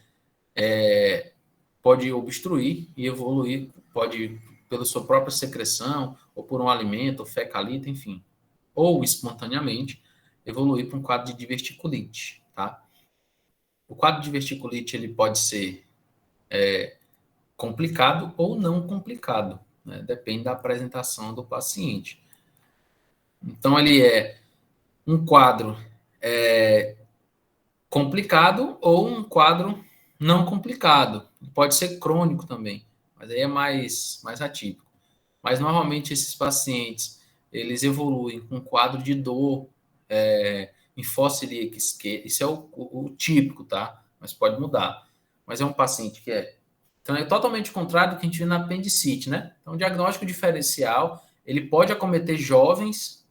Pode obstruir e evoluir, pode pela sua própria secreção, ou por um alimento, ou fecalita, enfim. Ou espontaneamente, evoluir para um quadro de diverticulite, tá? O quadro de diverticulite, ele pode ser complicado ou não complicado, né? Depende da apresentação do paciente. Então, ele é um quadro complicado ou um quadro não complicado. Pode ser crônico também, mas aí é mais atípico. Mas, normalmente, esses pacientes, eles evoluem com um quadro de dor em fossa ilíaca esquerda. Isso é o típico, tá? Mas pode mudar. Mas é um paciente que Então, é totalmente contrário do que a gente vê na apendicite, né? Então, o diagnóstico diferencial, ele pode acometer jovens,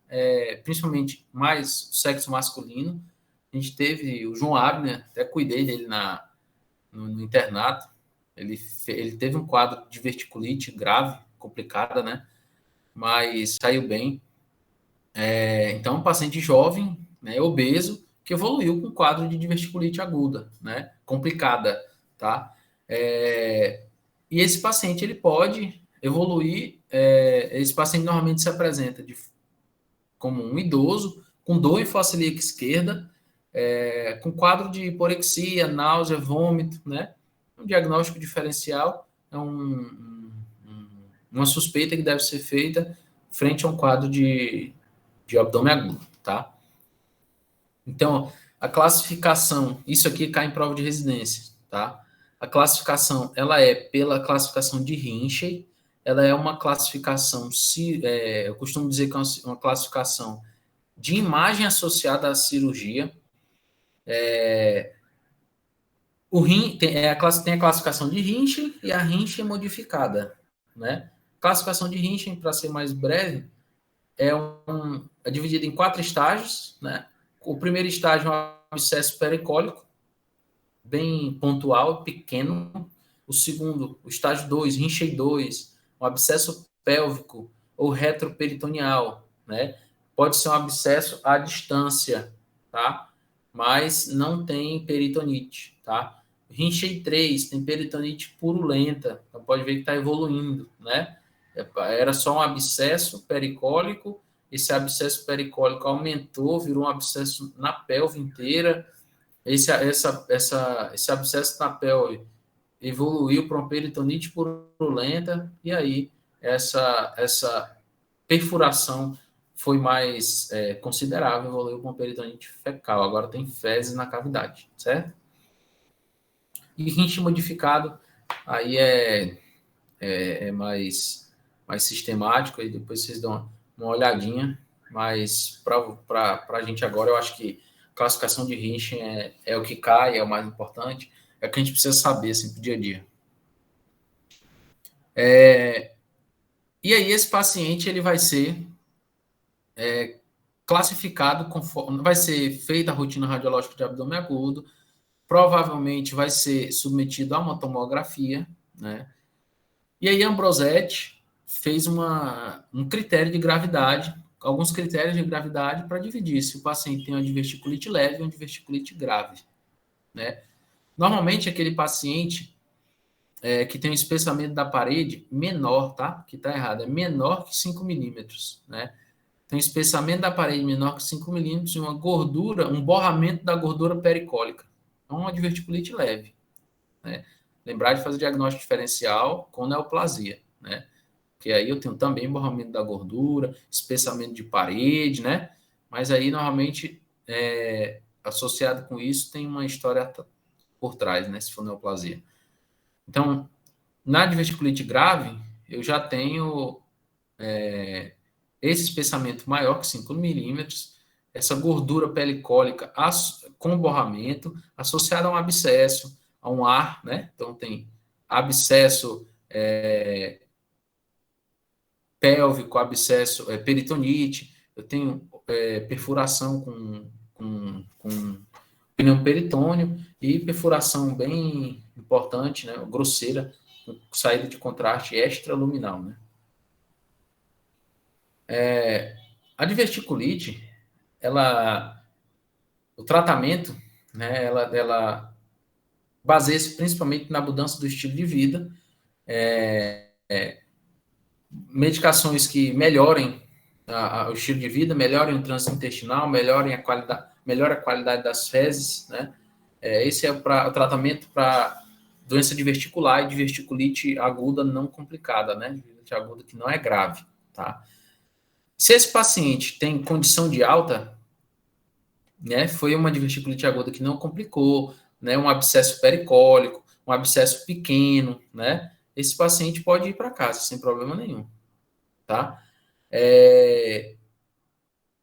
principalmente mais sexo masculino. A gente teve o João Abner, até cuidei dele no internato. Ele teve um quadro de diverticulite grave, complicada, né? Mas saiu bem. Então, um paciente jovem, né, obeso, que evoluiu com quadro de diverticulite aguda, né? Complicada, tá? E esse paciente, ele pode evoluir, esse paciente normalmente se apresenta como um idoso, com dor em fossa ilíaca esquerda, com quadro de hiporexia, náusea, vômito, né? Um diagnóstico diferencial é uma suspeita que deve ser feita frente a um quadro de abdômen agudo, tá? Então, a classificação, isso aqui cai em prova de residência, tá? A classificação, ela é pela classificação de Rinchey, ela é uma classificação, eu costumo dizer que é uma classificação de imagem associada à cirurgia. Tem a classificação de Rinchey e a Rinchey modificada, né? Classificação de Rinchey, para ser mais breve, é dividida em 4 estágios, né? O primeiro estágio é um abscesso pericólico, bem pontual, pequeno. O segundo, o estágio 2, Rinchey 2, um abscesso pélvico ou retroperitoneal, né? Pode ser um abscesso à distância, tá? Mas não tem peritonite, tá? Rinchey 3 tem peritonite purulenta, então pode ver que está evoluindo, né? Era só um abscesso pericólico, esse abscesso pericólico aumentou, virou um abscesso na pelve inteira, esse abscesso na pelve evoluiu para uma peritonite purulenta, e aí essa perfuração foi mais considerável, evoluiu para uma peritonite fecal, agora tem fezes na cavidade, certo? E Rinchey modificado, aí é mais sistemático, e depois vocês dão uma olhadinha, mas para a gente agora, eu acho que classificação de Rinchey é o que cai, é o mais importante, é o que a gente precisa saber assim, para o dia a dia. E aí esse paciente ele vai ser classificado conforme, vai ser feita a rotina radiológica de abdômen agudo, provavelmente vai ser submetido a uma tomografia, né? E aí Ambrosetti fez um critério de gravidade, alguns critérios de gravidade para dividir se o paciente tem uma diverticulite leve ou uma diverticulite grave, né? Normalmente aquele paciente que tem um espessamento da parede menor, tá? Que tá errado, é menor que 5 milímetros, né? Tem um espessamento da parede menor que 5 milímetros e uma gordura, um borramento da gordura pericólica. Então, uma diverticulite leve, né? Lembrar de fazer diagnóstico diferencial com neoplasia, né? Porque aí eu tenho também borramento da gordura, espessamento de parede, né? Mas aí, normalmente, associado com isso, tem uma história por trás, né? Se for neoplasia. Então, na diverticulite grave, eu já tenho esse espessamento maior que 5 milímetros, essa gordura pelicólica com borramento, associada a um abscesso, a um ar, né? Então, tem abscesso pélvico, abscesso peritonite, eu tenho perfuração com pneu peritônio e perfuração bem importante, né? Grosseira, com saída de contraste extraluminal, né? A diverticulite, o tratamento, né, ela baseia-se principalmente na mudança do estilo de vida, medicações que melhorem o estilo de vida, melhorem o trânsito intestinal, melhorem a qualidade das fezes, né? Esse é o tratamento para doença diverticular e diverticulite aguda não complicada, né? Diverticulite aguda que não é grave, tá? Se esse paciente tem condição de alta, né, foi uma diverticulite aguda que não complicou, né, um abscesso pericólico, um abscesso pequeno, né, esse paciente pode ir para casa sem problema nenhum, tá?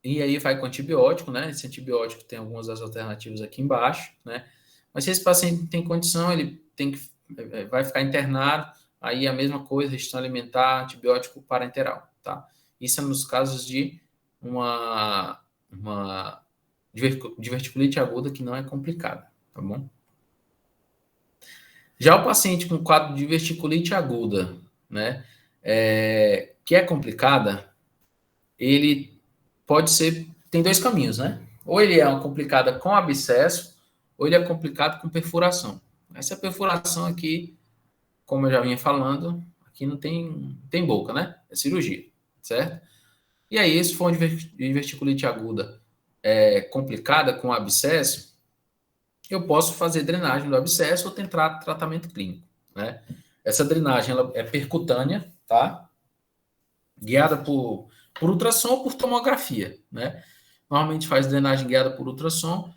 E aí vai com antibiótico, né? Esse antibiótico tem algumas das alternativas aqui embaixo, né? Mas se esse paciente tem condição, ele vai ficar internado, aí a mesma coisa, restrição alimentar, antibiótico parenteral, tá? Isso é nos casos de uma diverticulite aguda que não é complicada, tá bom? Já o paciente com quadro de diverticulite aguda, né, que é complicada, ele tem 2 caminhos, né? Ou ele é uma complicada com abscesso, ou ele é complicado com perfuração. Essa perfuração aqui, como eu já vinha falando, aqui não tem boca, né? É cirurgia, certo? E aí, se for uma diverticulite aguda complicada com abscesso, eu posso fazer drenagem do abscesso ou tentar tratamento clínico, né? Essa drenagem ela é percutânea, tá? Guiada por ultrassom ou por tomografia, né? Normalmente faz drenagem guiada por ultrassom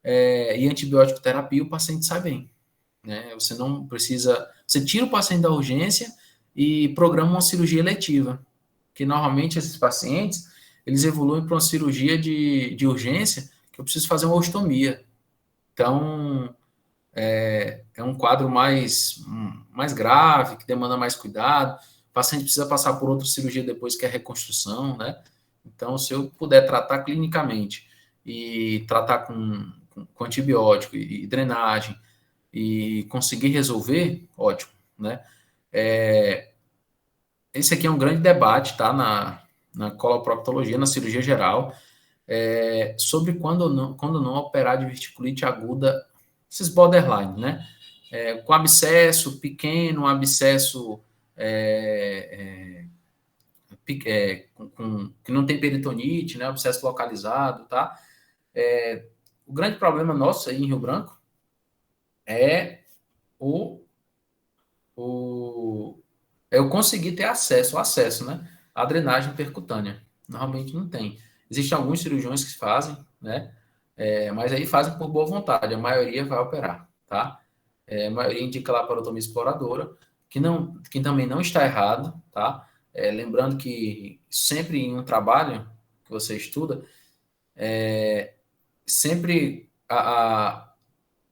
e antibiótico terapia, o paciente sai bem, né? Você não precisa... Você tira o paciente da urgência e programa uma cirurgia eletiva, que normalmente esses pacientes, eles evoluem para uma cirurgia de urgência, que eu preciso fazer uma ostomia. Então, é um quadro mais grave, que demanda mais cuidado. O paciente precisa passar por outra cirurgia depois, que é a reconstrução, né? Então, se eu puder tratar clinicamente e tratar com antibiótico e drenagem e conseguir resolver, ótimo, né? Esse aqui é um grande debate, tá? Na coloproctologia, na cirurgia geral, sobre quando não operar de diverticulite aguda, esses borderline, né? Com abscesso pequeno, abscesso que não tem peritonite, né? Abscesso localizado, tá? O grande problema nosso aí em Rio Branco é eu conseguir ter acesso, né? À drenagem percutânea. Normalmente não tem. Existem alguns cirurgiões que fazem, né? Mas aí fazem por boa vontade. A maioria vai operar, tá? A maioria indica laparotomia exploradora, que também não está errado, tá? Lembrando que sempre em um trabalho que você estuda, sempre a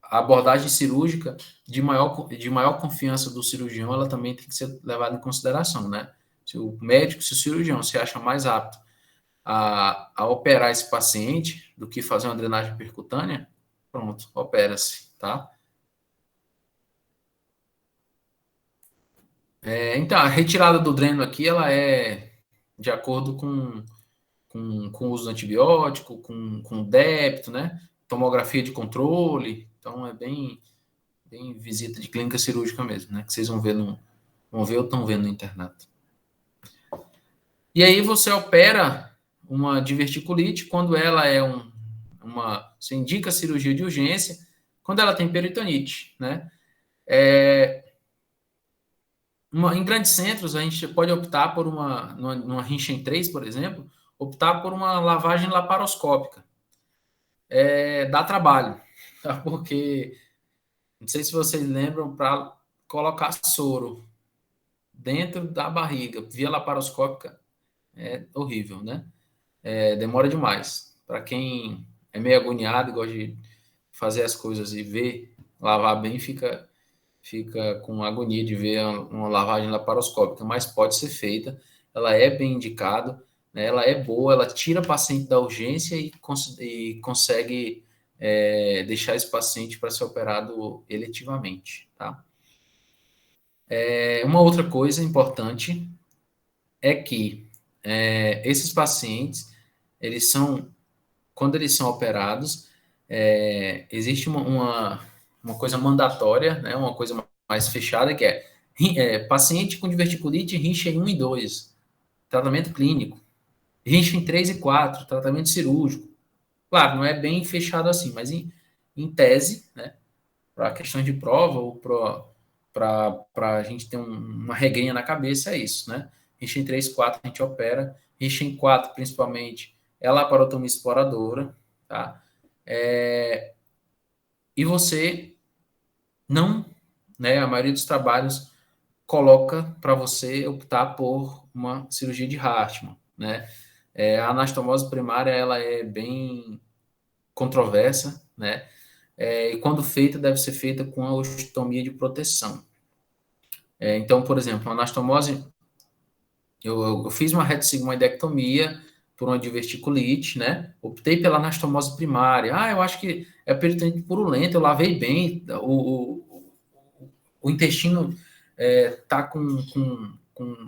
abordagem cirúrgica de maior confiança do cirurgião, ela também tem que ser levada em consideração, né? Se o cirurgião se acha mais apto a operar esse paciente do que fazer uma drenagem percutânea, pronto, opera-se, tá? Então, a retirada do dreno aqui, ela é de acordo com o uso do antibiótico, com débito, né? Tomografia de controle, então é bem visita de clínica cirúrgica mesmo, né? Que vocês vão ver ou estão vendo no internato. E aí você opera uma diverticulite quando ela é você indica cirurgia de urgência, quando ela tem peritonite, né? Em grandes centros, a gente pode optar por numa Rinchen 3, por exemplo, optar por uma lavagem laparoscópica. Dá trabalho, tá? Porque, não sei se vocês lembram, para colocar soro dentro da barriga, via laparoscópica, é horrível, né? Demora demais. Para quem é meio agoniado e gosta de fazer as coisas e ver, lavar bem, fica com agonia de ver uma lavagem laparoscópica, mas pode ser feita, ela é bem indicada, né? Ela é boa, ela tira o paciente da urgência e consegue deixar esse paciente para ser operado eletivamente, tá? Uma outra coisa importante é que esses pacientes, quando eles são operados, existe uma coisa mandatória, né, uma coisa mais fechada, que paciente com diverticulite, Rinchen 1 e 2, tratamento clínico. Rinchen 3 e 4, tratamento cirúrgico. Claro, não é bem fechado assim, mas em tese, né, para questão de prova ou para a gente ter uma regrinha na cabeça, é isso, né? Rinchen 3, 4 a gente opera. Rinchen 4, principalmente, é a laparotomia exploradora, tá? E você não, né, a maioria dos trabalhos coloca para você optar por uma cirurgia de Hartmann, né? A anastomose primária, ela é bem controversa, né? E quando feita, deve ser feita com a ostomia de proteção. Então, por exemplo, a anastomose, eu fiz uma retossigmoidectomia por uma diverticulite, né? Optei pela anastomose primária. Eu acho que é peritonite purulenta, eu lavei bem, o intestino tá com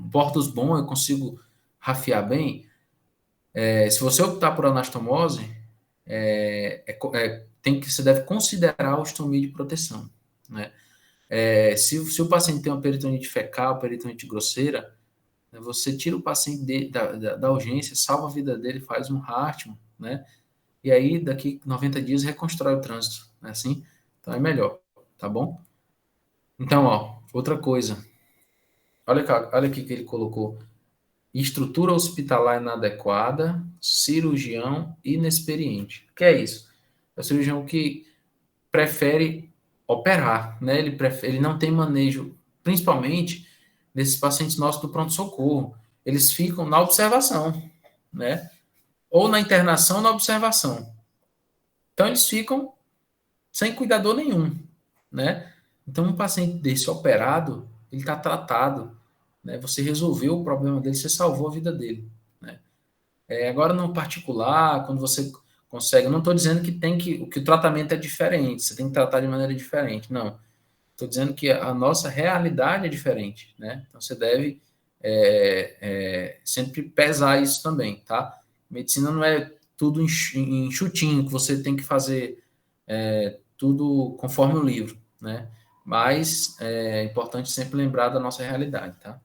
bordos bons, eu consigo rafiar bem. Se você optar por anastomose, você deve considerar a ostomia de proteção, né? Se o paciente tem uma peritonite fecal, peritonite grosseira, você tira o paciente da urgência, salva a vida dele, faz um Hartmann, né? e aí daqui 90 dias reconstrói o trânsito, né? Assim, então é melhor, tá bom? Então, ó, outra coisa, olha aqui que ele colocou: estrutura hospitalar inadequada, cirurgião inexperiente. O que é isso? É o cirurgião que prefere operar, né? Ele não tem manejo, principalmente nesses pacientes nossos do pronto-socorro. Eles ficam na observação, né? Ou na internação, na observação. Então, eles ficam sem cuidador nenhum, né? Então, um paciente desse operado, ele está tratado, né? Você resolveu o problema dele, você salvou a vida dele, né? Agora, no particular, quando você consegue, eu não estou dizendo que o tratamento é diferente, você tem que tratar de maneira diferente, não. Estou dizendo que a nossa realidade é diferente, né? Então, você deve sempre pesar isso também, tá? Medicina não é tudo em chutinho, que você tem que fazer tudo conforme o livro, né? Mas é importante sempre lembrar da nossa realidade, tá?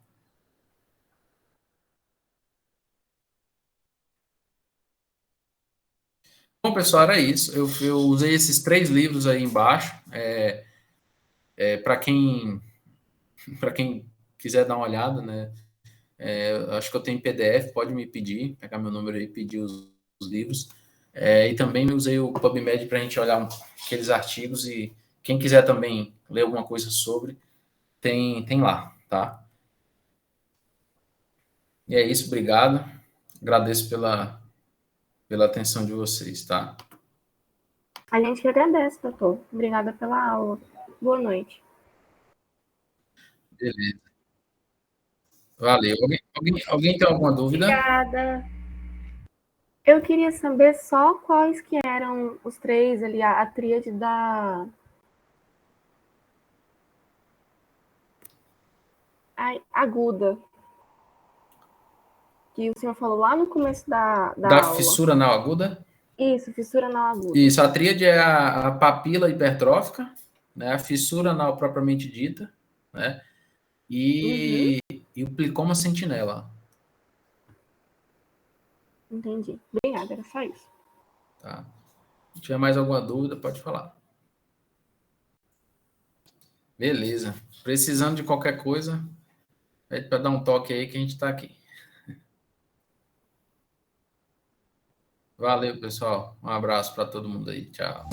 Bom, pessoal, era isso. Eu usei esses 3 livros aí embaixo. Para quem quiser dar uma olhada, né? Acho que eu tenho PDF, pode me pedir, pegar meu número aí e pedir os livros. E também usei o PubMed para a gente olhar aqueles artigos e quem quiser também ler alguma coisa sobre, tem lá, tá? E é isso, obrigado. Agradeço pela atenção de vocês, tá?
A gente que agradece, doutor. Obrigada pela aula. Boa noite.
Beleza. Valeu. Alguém tem alguma dúvida?
Obrigada. Eu queria saber só quais que eram os 3 ali, a tríade da... aguda. Que o senhor falou lá no começo da
Da
aula.
fissura anal aguda?
Isso, fissura anal aguda.
Isso, a tríade é a papila hipertrófica, né? A fissura anal propriamente dita, né? E o plicoma sentinela.
Entendi. Obrigada, era só isso.
Tá? Se tiver mais alguma dúvida, pode falar. Beleza. Precisando de qualquer coisa, pede para dar um toque aí que a gente está aqui. Valeu, pessoal. Um abraço para todo mundo aí. Tchau.